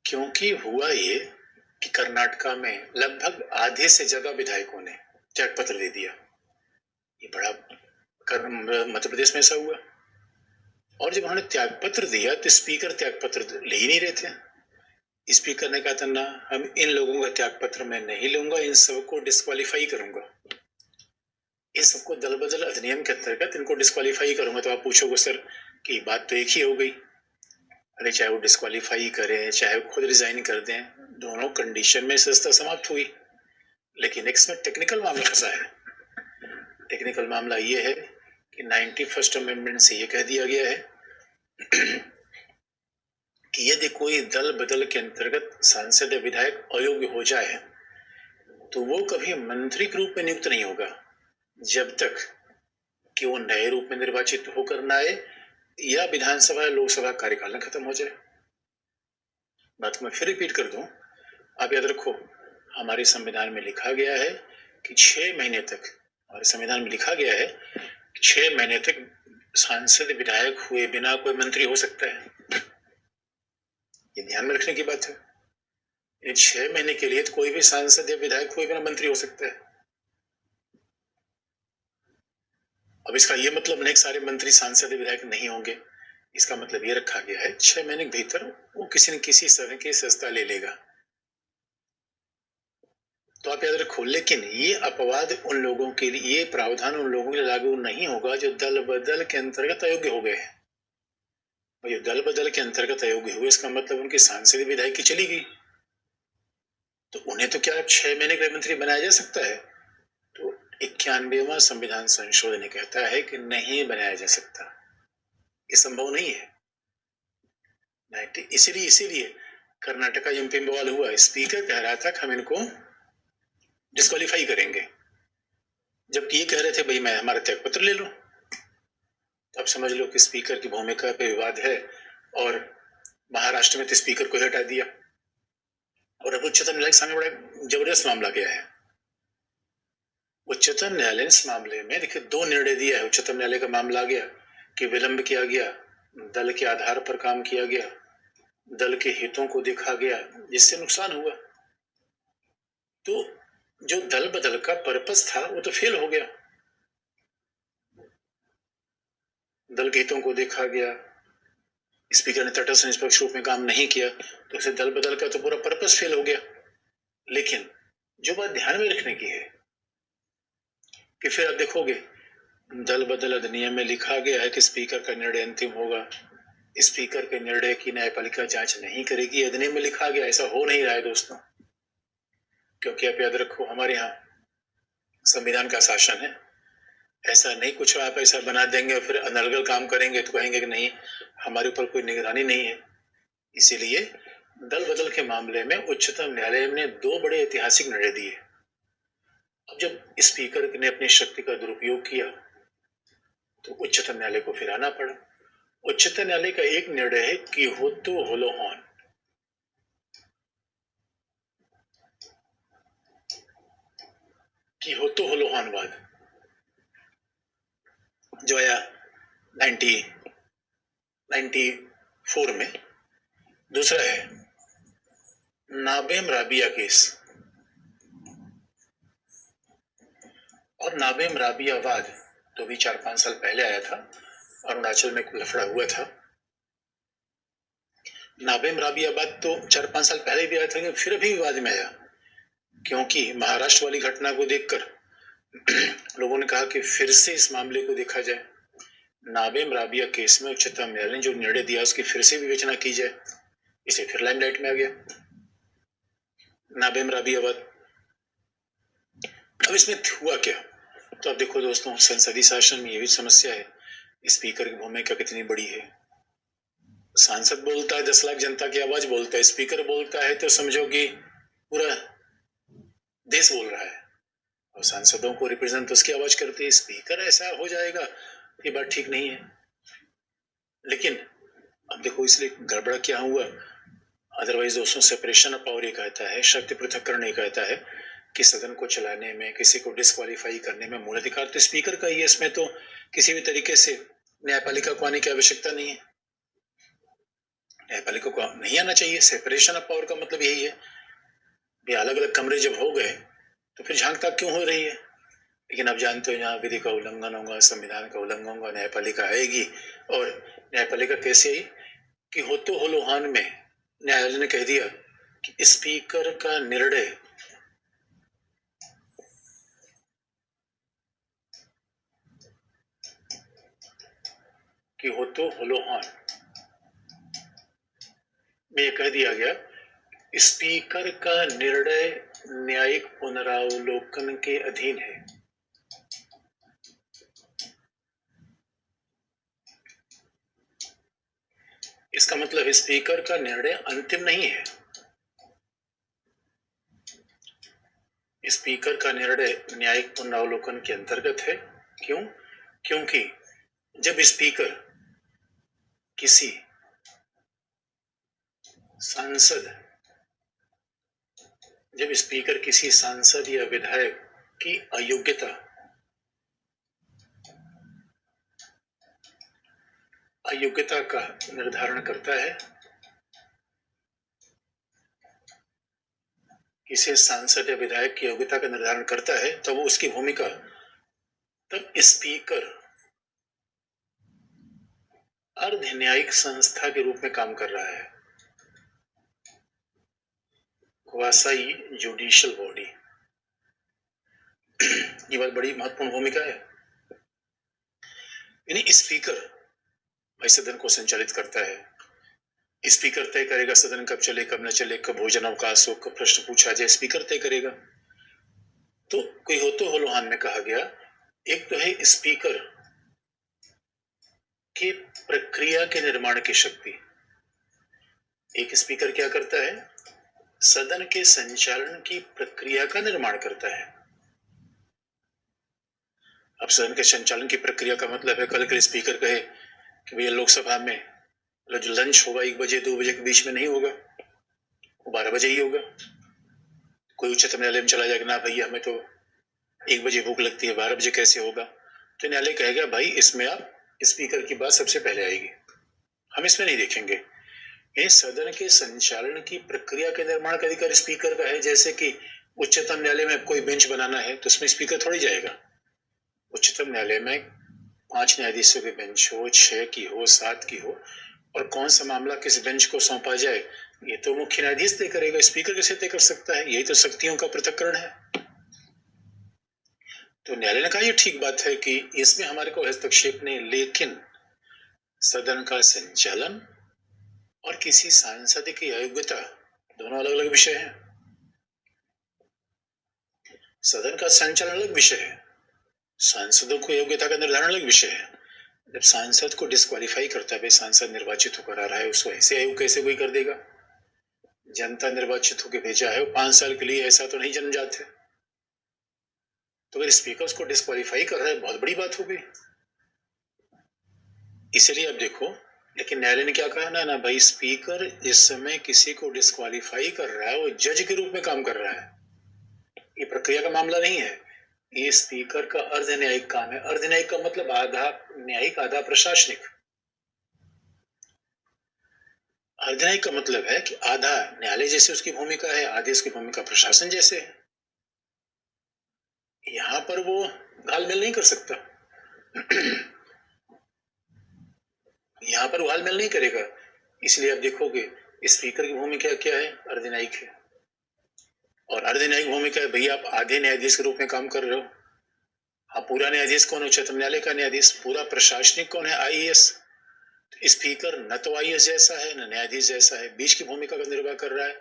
क्योंकि हुआ ये कि कर्नाटका में लगभग आधे से ज्यादा विधायकों ने त्याग पत्र दे दिया। ये बड़ा मध्य प्रदेश में ऐसा हुआ। और जब उन्होंने त्याग पत्र दिया तो स्पीकर त्याग पत्र ले ही नहीं रहे थे। स्पीकर ने कहा था ना, हम इन लोगों का त्याग पत्र मैं नहीं लूंगा, इन सबको डिस्क्वालीफाई करूंगा, इन सबको दल बदल अधिनियम के अंतर्गत इनको डिस्क्वालीफाई करूंगा। तो आप पूछोगे सर कि बात तो एक ही हो गई। अरे चाहे वो डिस्क्वालीफाई करें, चाहे वो खुद रिजाइन कर दें, दोनों कंडीशन में सस्ता समाप्त हुई। लेकिन इसमें टेक्निकल मामला फंसा है। टेक्निकल मामला ये है कि 91st अमेंडमेंट से ये कह दिया गया है कि यदि कोई दल बदल के अंतर्गत सांसद या विधायक अयोग्य हो जाए तो वो कभी मंत्री के रूप में नियुक्त नहीं होगा जब तक कि वो नए रूप में निर्वाचित होकर न आए या विधानसभा या लोकसभा कार्यकाल न खत्म हो जाए। बात मैं फिर रिपीट कर दूं, आप याद रखो, हमारे संविधान में लिखा गया है कि 6 महीने तक, हमारे संविधान में लिखा गया है कि 6 महीने तक सांसद विधायक हुए बिना कोई मंत्री हो सकता है। ये ध्यान में रखने की बात है। ये 6 महीने के लिए तो कोई भी सांसद या विधायक हुए बिना मंत्री हो सकता है। अब इसका ये मतलब नहीं कि सारे मंत्री सांसद या विधायक नहीं होंगे। इसका मतलब ये रखा गया है 6 महीने के भीतर वो किसी न किसी तरह की सस्ता ले लेगा। तो आप याद रखो, लेकिन ये अपवाद उन लोगों के लिए, ये प्रावधान उन लोगों के लिए लागू नहीं होगा जो दल बदल के अंतर्गत अयोग्य हो गए हैं। और ये दल बदल के अंतर्गत अयोग्य हुए, इसका मतलब उनकी सांसद विधायक की चली गई, तो उन्हें तो क्या 6 महीने के मंत्री बनाया जा सकता है? तो 91वां संविधान संशोधन कहता है कि नहीं बनाया जा सकता, ये संभव नहीं है। इसीलिए कर्नाटका एमपी में बवाल हुआ। स्पीकर कह रहा था कि हम इनको डिस्क्वालीफाई करेंगे, जबकि ये कह रहे थे भाई मैं हमारा त्याग पत्र ले लो। तो आप समझ लो कि स्पीकर की भूमिका पे विवाद है। और महाराष्ट्र में तो स्पीकर को हटा दिया और अब उच्चतम न्यायालय के सामने बड़ा जबरदस्त मामला गया है। उच्चतम न्यायालय इस मामले में देखिए 2 निर्णय दिया है। उच्चतम न्यायालय का मामला आ गया कि विलंब किया गया, दल के आधार पर काम किया गया, दल के हितों को देखा गया, जिससे नुकसान हुआ। तो जो दल बदल का पर्पस था वो तो फेल हो गया। दल के हितों को देखा गया, स्पीकर ने तटस्थ निष्पक्ष रूप में काम नहीं किया, तो इसे दल बदल का तो पूरा पर्पस फेल हो गया। लेकिन जो बात ध्यान में रखने की है कि फिर आप देखोगे दल बदल अधिनियम में लिखा गया है कि स्पीकर का निर्णय अंतिम होगा, स्पीकर के निर्णय की न्यायपालिका जांच नहीं करेगी। अधिनियम में लिखा गया, ऐसा हो नहीं रहा है दोस्तों। क्योंकि आप याद रखो, हमारे यहाँ संविधान का शासन है, ऐसा नहीं कुछ आप ऐसा बना देंगे और फिर अनर्गल काम करेंगे तो कहेंगे कि नहीं, हमारे ऊपर कोई निगरानी नहीं है। इसीलिए दल बदल के मामले में उच्चतम न्यायालय ने 2 बड़े ऐतिहासिक निर्णय दिए। अब जब स्पीकर ने अपनी शक्ति का दुरुपयोग किया तो उच्चतम न्यायालय को फिर आना पड़ा। उच्चतम न्यायालय का एक निर्णय है कि होतो होलोहॉन, कि होतो होलोहॉनवाद जो आया 1994 में। दूसरा है नाबेम राबिया केस, और नाबेम राबियावाद तो भी 4-5 साल पहले आया था, अरुणाचल में लफड़ा हुआ था। नाबेम राबियावाद तो 4-5 साल पहले भी आया था, लेकिन फिर भी विवाद में आया, क्योंकि महाराष्ट्र वाली घटना को देखकर लोगों ने कहा कि फिर से इस मामले को देखा जाए। नाबेम राबिया केस में उच्चतम न्यायालय ने जो निर्णय दिया उसकी फिर से विवेचना की जाए, इसे फिर लाइमलाइट में आ गया नाबेम राबियावाद। अब इसमें हुआ क्या? तो अब देखो दोस्तों, संसदीय शासन में ये भी समस्या है, स्पीकर की भूमिका कितनी बड़ी है। सांसद बोलता है 10 लाख जनता की आवाज बोलता है, स्पीकर बोलता है तो समझो कि पूरा देश बोल रहा है, और सांसदों को रिप्रेजेंट तो उसकी आवाज करती है। स्पीकर ऐसा हो जाएगा, ये बात ठीक नहीं है। लेकिन अब देखो इसलिए गड़बड़ा क्या हुआ। अदरवाइज दोस्तों, सेपरेशन ऑफ पावर ये कहता है, शक्ति पृथक्करण ये कहता है कि सदन को चलाने में, किसी को डिस्क्वालीफाई करने में मूल अधिकार तो स्पीकर का ही है। इसमें तो किसी भी तरीके से न्यायपालिका को आने की आवश्यकता नहीं है, न्यायपालिका को नहीं आना चाहिए। सेपरेशन ऑफ पावर का मतलब यही है। ये अलग अलग कमरे जब हो गए तो फिर झांक ताक क्यों हो रही है? लेकिन अब जानते हो, यहाँ विधि का उल्लंघन होगा, संविधान का उल्लंघन होगा, न्यायपालिका आएगी। और न्यायपालिका कैसे आई कि होतो होलोहान में न्यायालय ने कह दिया कि स्पीकर का निर्णय कि होतो होलोहान में यह कह दिया गया, स्पीकर का निर्णय न्यायिक पुनरावलोकन के अधीन है। इसका मतलब स्पीकर का निर्णय अंतिम नहीं है। स्पीकर का निर्णय न्यायिक पुनरावलोकन के अंतर्गत है। क्यों? क्योंकि जब स्पीकर किसी सांसद या विधायक की अयोग्यता का निर्धारण करता है, किसी सांसद या विधायक की योग्यता का निर्धारण करता है, तब वो उसकी भूमिका, तब स्पीकर अर्ध न्यायिक संस्था के रूप में काम कर रहा है, क्वासी जुडिशियल बॉडी। ये बात बड़ी महत्वपूर्ण भूमिका है। यानी स्पीकर भाई सदन को संचालित करता है। स्पीकर तय करेगा सदन कब चले, कब न चले, कब भोजन अवकाश हो, कब प्रश्न पूछा जाए, स्पीकर तय करेगा। तो कोई होतो होलोहान में कहा गया, एक तो है स्पीकर की प्रक्रिया के निर्माण की शक्ति। एक स्पीकर क्या करता है? सदन के संचालन की प्रक्रिया का निर्माण करता है। अब सदन के संचालन की प्रक्रिया का मतलब है, कल के स्पीकर कहे कि भैया लोकसभा में जो लंच होगा 1 बजे 2 बजे के बीच में नहीं होगा, वो 12 बजे ही होगा। कोई उच्चतम न्यायालय में चला जाएगा, ना भैया हमें तो 1 बजे भूख लगती है, 12 बजे कैसे होगा? तो न्यायालय कहेगा भाई इसमें आप स्पीकर की बात सबसे पहले आएगी, हम इसमें नहीं देखेंगे। ये सदन के संचालन की प्रक्रिया के निर्माण का अधिकार स्पीकर का है। जैसे कि उच्चतम न्यायालय में कोई बेंच बनाना है तो उसमें स्पीकर थोड़ी जाएगा। उच्चतम न्यायालय में 5 न्यायाधीशों की बेंच हो, 6 की हो, 7 की हो, और कौन सा मामला किस बेंच को सौंपा जाए ये तो मुख्य न्यायाधीश तय करेगा। स्पीकर कैसे तय कर सकता है? यही तो शक्तियों का पृथक्करण है। तो न्यायालय ने कहा ये ठीक बात है कि इसमें हमारे को हस्तक्षेप नहीं, लेकिन सदन का संचालन और किसी सांसद की अयोग्यता दोनों अलग अलग विषय हैं। सदन का संचालन अलग विषय है, सांसदों को योग्यता का निर्धारण अलग विषय है। जब सांसद को डिस्क्वालीफाई करता है, भाई सांसद निर्वाचित होकर आ रहा है, उसको ऐसे आयोग कैसे कोई कर देगा? जनता निर्वाचित होकर भेजा है, 5 साल के लिए, ऐसा तो नहीं जन्म जाते। तो अगर स्पीकर उसको डिस्क्वालीफाई कर रहा है, बहुत बड़ी बात हो गई। इसलिए अब देखो, लेकिन न्यायालय ने क्या कहा ना भाई, स्पीकर इस समय किसी को डिस्क्वालीफाई कर रहा है, वो जज के रूप में काम कर रहा है, ये प्रक्रिया का मामला नहीं है। ये स्पीकर का अर्ध न्यायिक काम है। अर्ध न्यायिक का मतलब आधा न्यायिक आधा प्रशासनिक। अर्ध न्यायिक का मतलब है कि आधा न्यायालय जैसे उसकी भूमिका है, आधी उसकी भूमिका प्रशासन जैसे है। यहां पर वो घालमेल नहीं कर सकता। यहां पर वो घालमेल नहीं करेगा। इसलिए आप देखोगे स्पीकर की भूमिका क्या है, अर्ध न्यायिक है। और अर्ध न्यायिक भूमिका है, भैया आप आधे न्यायाधीश के रूप में काम कर रहे हो। हाँ, पूरा न्यायाधीश कौन है? उच्चतम न्यायालय का न्यायाधीश। पूरा प्रशासनिक कौन है? आईएएस। स्पीकर न तो आईएएस जैसा है न न्यायाधीश जैसा है, बीच की भूमिका का निर्वाह कर रहा है।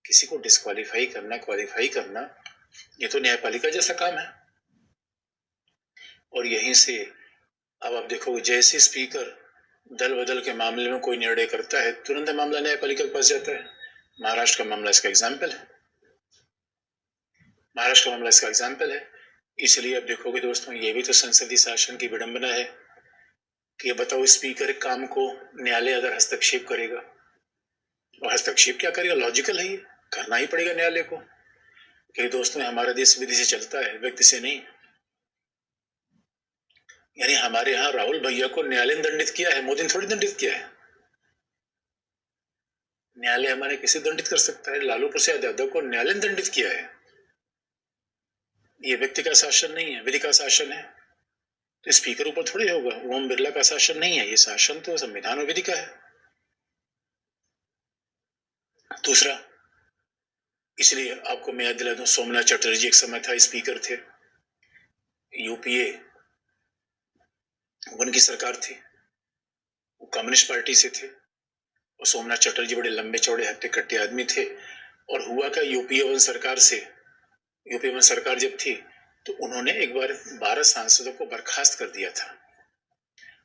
किसी को डिस्क्वालीफाई करना, क्वालिफाई करना, ये तो न्यायपालिका जैसा काम है। और यहीं से अब आप देखोगे, जैसे स्पीकर दल बदल के मामले में कोई निर्णय करता है, तुरंत मामला न्यायपालिका के पास जाता है। महाराष्ट्र का मामला इसका एग्जाम्पल है। महाराष्ट्र का मामला इसका एग्जाम्पल है। इसलिए अब देखोगे दोस्तों, ये भी तो संसदीय शासन की विडंबना है कि ये बताओ, स्पीकर काम को न्यायालय अगर हस्तक्षेप करेगा, और हस्तक्षेप क्या करेगा? लॉजिकल है, ये करना ही पड़ेगा न्यायालय को। कि दोस्तों, हमारा देश विधि से चलता है, व्यक्ति से नहीं। यानी हमारे यहाँ राहुल भैया को न्यायालय ने दंडित किया है, मोदी ने थोड़ी दंडित किया है। न्यायालय हमारे किसे दंडित कर सकता है? लालू प्रसाद यादव को न्यायालय ने दंडित किया है। ये व्यक्ति का शासन नहीं है, विधि का शासन है। तो स्पीकर ऊपर थोड़ी होगा। ओम बिरला का शासन नहीं है, ये शासन तो संविधान और विधि का है। दूसरा, इसलिए आपको मैं याद दिला दूं, सोमनाथ चटर्जी एक समय था स्पीकर थे, यूपीए उनकी सरकार थी, वो कम्युनिस्ट पार्टी से थे। और सोमनाथ चटर्जी बड़े लंबे चौड़े हट्टे कट्टे आदमी थे। और हुआ क्या, यूपीए वन सरकार से, यूपीए वन सरकार जब थी तो उन्होंने एक बार 12 सांसदों को बर्खास्त कर दिया था।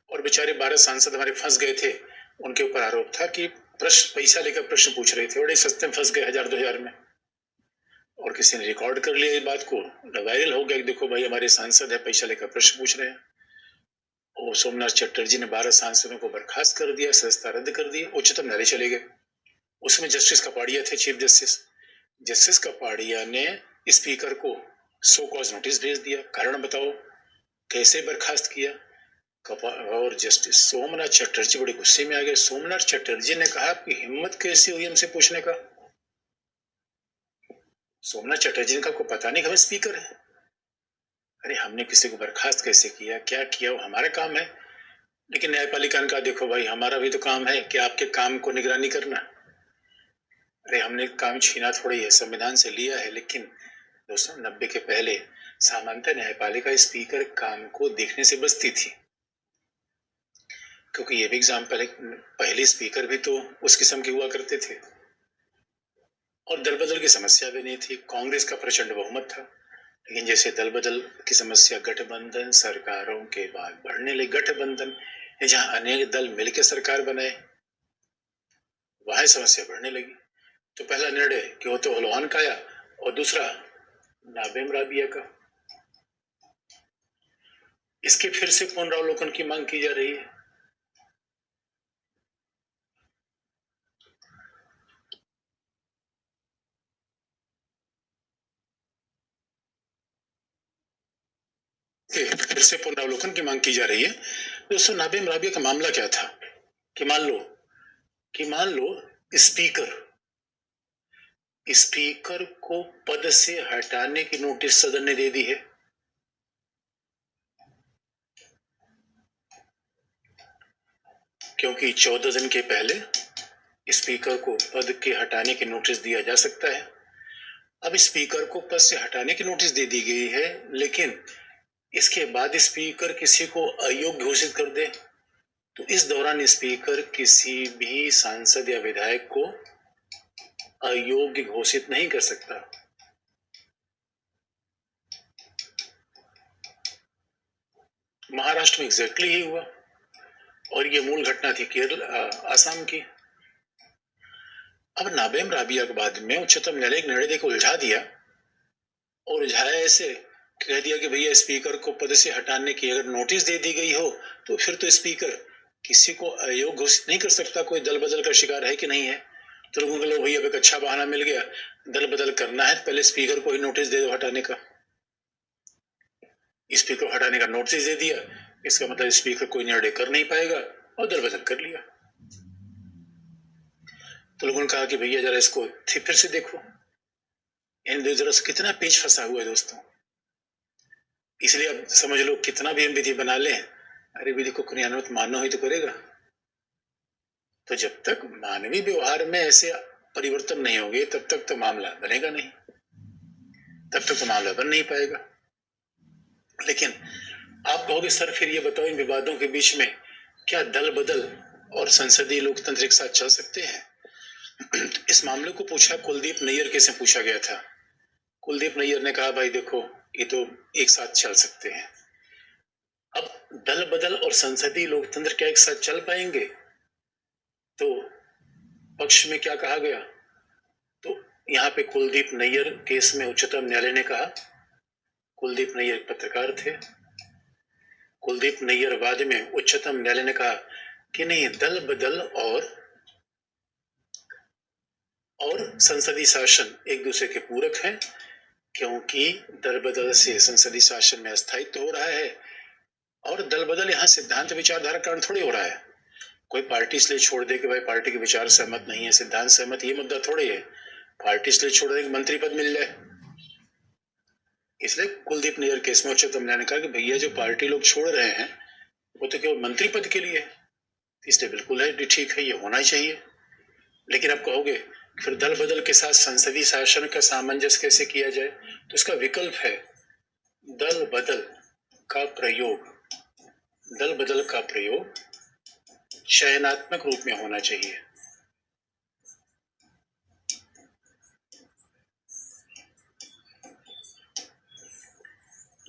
और बेचारे 12 सांसद हमारे फंस गए थे। उनके ऊपर आरोप था कि प्रश्न, पैसा लेकर प्रश्न पूछ रहे थे, बड़े सस्ते में फंस गए, 1000-2000 में। और किसी ने रिकॉर्ड कर लिया इस बात को, वायरल हो गया, देखो भाई हमारे सांसद है, पैसा लेकर प्रश्न पूछ रहे हैं। और सोमनाथ चटर्जी ने 12 सांसदों को बर्खास्त कर दिया, सदस्यता रद्द कर दी, उच्चतम न्यायालय चले गए। उसमें जस्टिस कपाड़िया थे चीफ जस्टिस। जस्टिस कपाड़िया ने स्पीकर को सो कॉज नोटिस भेज दिया। कारण बताओ, कैसे बर्खास्त किया? और जस्टिस सोमनाथ चटर्जी बड़े गुस्से में आ गए। सोमनाथ चटर्जी ने कहा, आपकी हिम्मत कैसी हुई हमसे पूछने का? सोमनाथ चटर्जी ने कहा, आपको पता नहीं कि हम स्पीकर है? अरे हमने किसी को बर्खास्त कैसे किया, क्या किया, वो हमारा काम है। लेकिन न्यायपालिका ने कहा, देखो भाई हमारा भी तो काम है कि आपके काम को निगरानी करना। अरे हमने काम छीना थोड़ी है, संविधान से लिया है। लेकिन दोस्तों, 90 के पहले सामान्यतः न्यायपालिका स्पीकर काम को देखने से बचती थी, क्योंकि ये भी एग्जाम्पल है, पहले स्पीकर भी तो उस किस्म के हुआ करते थे। और दल बदल की समस्या भी नहीं थी, कांग्रेस का प्रचंड बहुमत था। लेकिन जैसे दल बदल की समस्या गठबंधन सरकारों के बाद बढ़ने लगी, गठबंधन जहां अनेक दल मिलकर सरकार बनाए, वहां समस्या बढ़ने लगी। तो पहला निर्णय कि वो तो हलवान का आया, और दूसरा नाबेम राबिया का। इसके फिर से पुनरावलोकन की मांग की जा रही है। फिर से पुनरावलोकन की मांग की जा रही है। दोस्तों, नाबेम राबिया का मामला क्या था कि मान लो स्पीकर स्पीकर को पद से हटाने की नोटिस सदन ने दे दी है। क्योंकि 14 दिन के पहले स्पीकर को पद के हटाने की नोटिस दिया जा सकता है। अब स्पीकर को पद से हटाने की नोटिस दे दी गई है, लेकिन इसके बाद स्पीकर किसी को अयोग्य घोषित कर दे, तो इस दौरान स्पीकर किसी भी सांसद या विधायक को अयोग्य घोषित नहीं कर सकता। महाराष्ट्र में एग्जैक्टली यही हुआ और ये मूल घटना थी केरल आसाम की। अब नाबेम राबिया के बाद में उच्चतम न्यायालय एक निर्णय देकर उलझा दिया और उलझाया ऐसे कह दिया कि भैया स्पीकर को पद से हटाने की अगर नोटिस दे दी गई हो तो फिर तो स्पीकर किसी को अयोग्य घोषित नहीं कर सकता, कोई दल बदल का शिकार है कि नहीं है। तो लोगों को लो भैया एक अच्छा बहाना मिल गया, दल बदल करना है पहले स्पीकर को ही नोटिस दे दो हटाने का। स्पीकर को हटाने का नोटिस दे दिया, इसका मतलब स्पीकर कोई निर्णय कर नहीं पाएगा और दल बदल कर लिया। तो लोगों ने कहा कि भैया जरा इसको फिर से देखो, इन दो जरा कितना पेच फंसा हुआ है दोस्तों। इसलिए अब समझ लो कितना भी हम विधि बना लें, अरे विधि को क्रियान्वित मानना ही तो करेगा। तो जब तक मानवीय व्यवहार में ऐसे परिवर्तन नहीं होंगे तब तक तो मामला बनेगा नहीं, तब तक तो मामला बन नहीं पाएगा। लेकिन आप कहोगे सर फिर ये बताओ इन विवादों के बीच में क्या दल बदल और संसदीय लोकतंत्र एक साथ चल सकते हैं? इस मामले को पूछा कुलदीप नैयर के से पूछा गया था। कुलदीप नैयर ने कहा भाई देखो ये तो एक साथ चल सकते हैं। अब दल बदल और संसदीय लोकतंत्र क्या एक साथ चल पाएंगे? तो पक्ष में क्या कहा गया, तो यहाँ पे कुलदीप नैयर केस में उच्चतम न्यायालय ने कहा, कुलदीप नैयर पत्रकार थे, कुलदीप नैयर वाद में उच्चतम न्यायालय ने कहा कि नहीं दल बदल और संसदीय शासन एक दूसरे के पूरक हैं, क्योंकि दल बदल से संसदीय शासन में अस्थायित्व हो रहा है और दल बदल यहाँ सिद्धांत विचारधारा कारण थोड़ी हो रहा है। कोई पार्टी इसलिए छोड़ दे कि भाई पार्टी के विचार सहमत नहीं है, सिद्धांत सहमत, ये मुद्दा थोड़ी है। पार्टी इसलिए छोड़ दे कि मंत्री पद मिल जाए। इसलिए कुलदीप नैयर केस में उच्चतम न्यायालय ने कहा कि भैया जो पार्टी लोग छोड़ रहे हैं वो तो केवल मंत्री पद के लिए, इसलिए बिल्कुल है ठीक है, ये होना चाहिए। लेकिन आप कहोगे फिर दल बदल के साथ संसदीय शासन का सामंजस्य कैसे किया जाए? तो इसका विकल्प है दल बदल का प्रयोग। दल बदल का प्रयोग चयनात्मक रूप में होना चाहिए।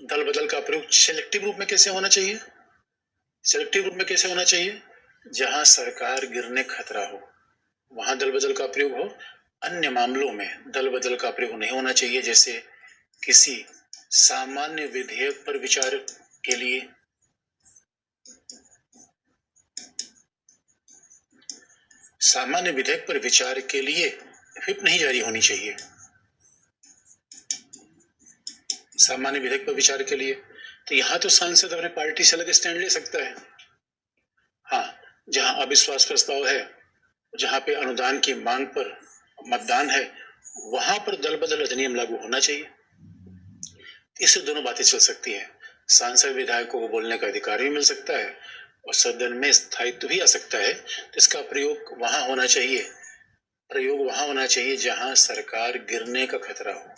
दल बदल का प्रयोग सिलेक्टिव रूप में कैसे होना चाहिए? सिलेक्टिव रूप में कैसे होना चाहिए? जहां सरकार गिरने खतरा हो वहां दल बदल का प्रयोग हो, अन्य मामलों में दल बदल का प्रयोग नहीं होना चाहिए। जैसे किसी सामान्य विधेयक पर विचार के लिए, सामान्य विधेयक पर विचार के लिए व्हिप नहीं जारी होनी चाहिए। सामान्य विधेयक पर विचार के लिए तो यहां तो सांसद अपने पार्टी से अलग स्टैंड ले सकता है। हाँ, जहां अविश्वास प्रस्ताव है, जहां पे अनुदान की मांग पर मतदान है, वहां पर दल बदल अधिनियम लागू होना चाहिए। इससे दोनों बातें चल सकती है, सांसद विधायकों को बोलने का अधिकार भी मिल सकता है और सदन में स्थायित्व भी आ सकता है। तो इसका प्रयोग वहां होना चाहिए, प्रयोग वहां होना चाहिए जहां सरकार गिरने का खतरा हो।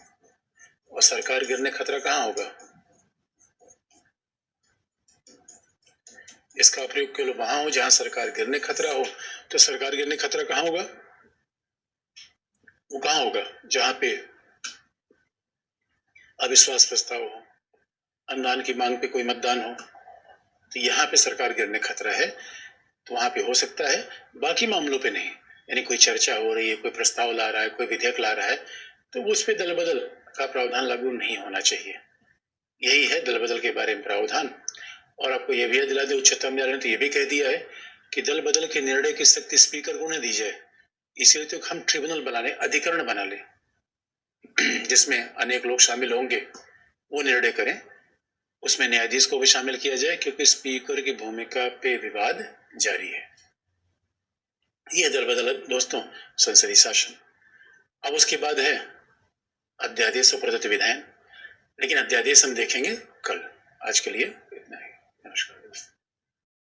और सरकार गिरने खतरा कहां होगा? इसका प्रयोग केवल वहां हो जहां सरकार गिरने खतरा हो। तो सरकार गिरने खतरा कहां होगा? वो कहां होगा? जहां पे अविश्वास प्रस्ताव हो, अनुदान की मांग पे कोई मतदान हो, तो यहाँ पे सरकार गिरने खतरा है, तो वहां पे हो सकता है, बाकी मामलों पे नहीं। यानी कोई चर्चा हो रही है, कोई प्रस्ताव ला रहा है, कोई विधेयक ला रहा है, तो उस पे दल बदल का प्रावधान लागू नहीं होना चाहिए। यही है दल बदल के बारे में प्रावधान। और आपको यह भी दिला दे, उच्चतम न्यायालय ने तो यह भी कह दिया है कि दल बदल के निर्णय की शक्ति स्पीकर को नहीं दी जाए। इसलिए तो हम ट्रिब्यूनल बना ले, अधिकरण बना ले, जिसमें अनेक लोग शामिल होंगे, वो निर्णय करें। उसमें न्यायाधीश को भी शामिल किया जाए, क्योंकि स्पीकर की भूमिका पे विवाद जारी है। यह दल बदल दोस्तों संसदीय शासन। अब उसके बाद है अध्यादेश और प्रदत्त विधायन, लेकिन अध्यादेश हम देखेंगे कल। आज के लिए इतना ही। नमस्कार दोस्तों।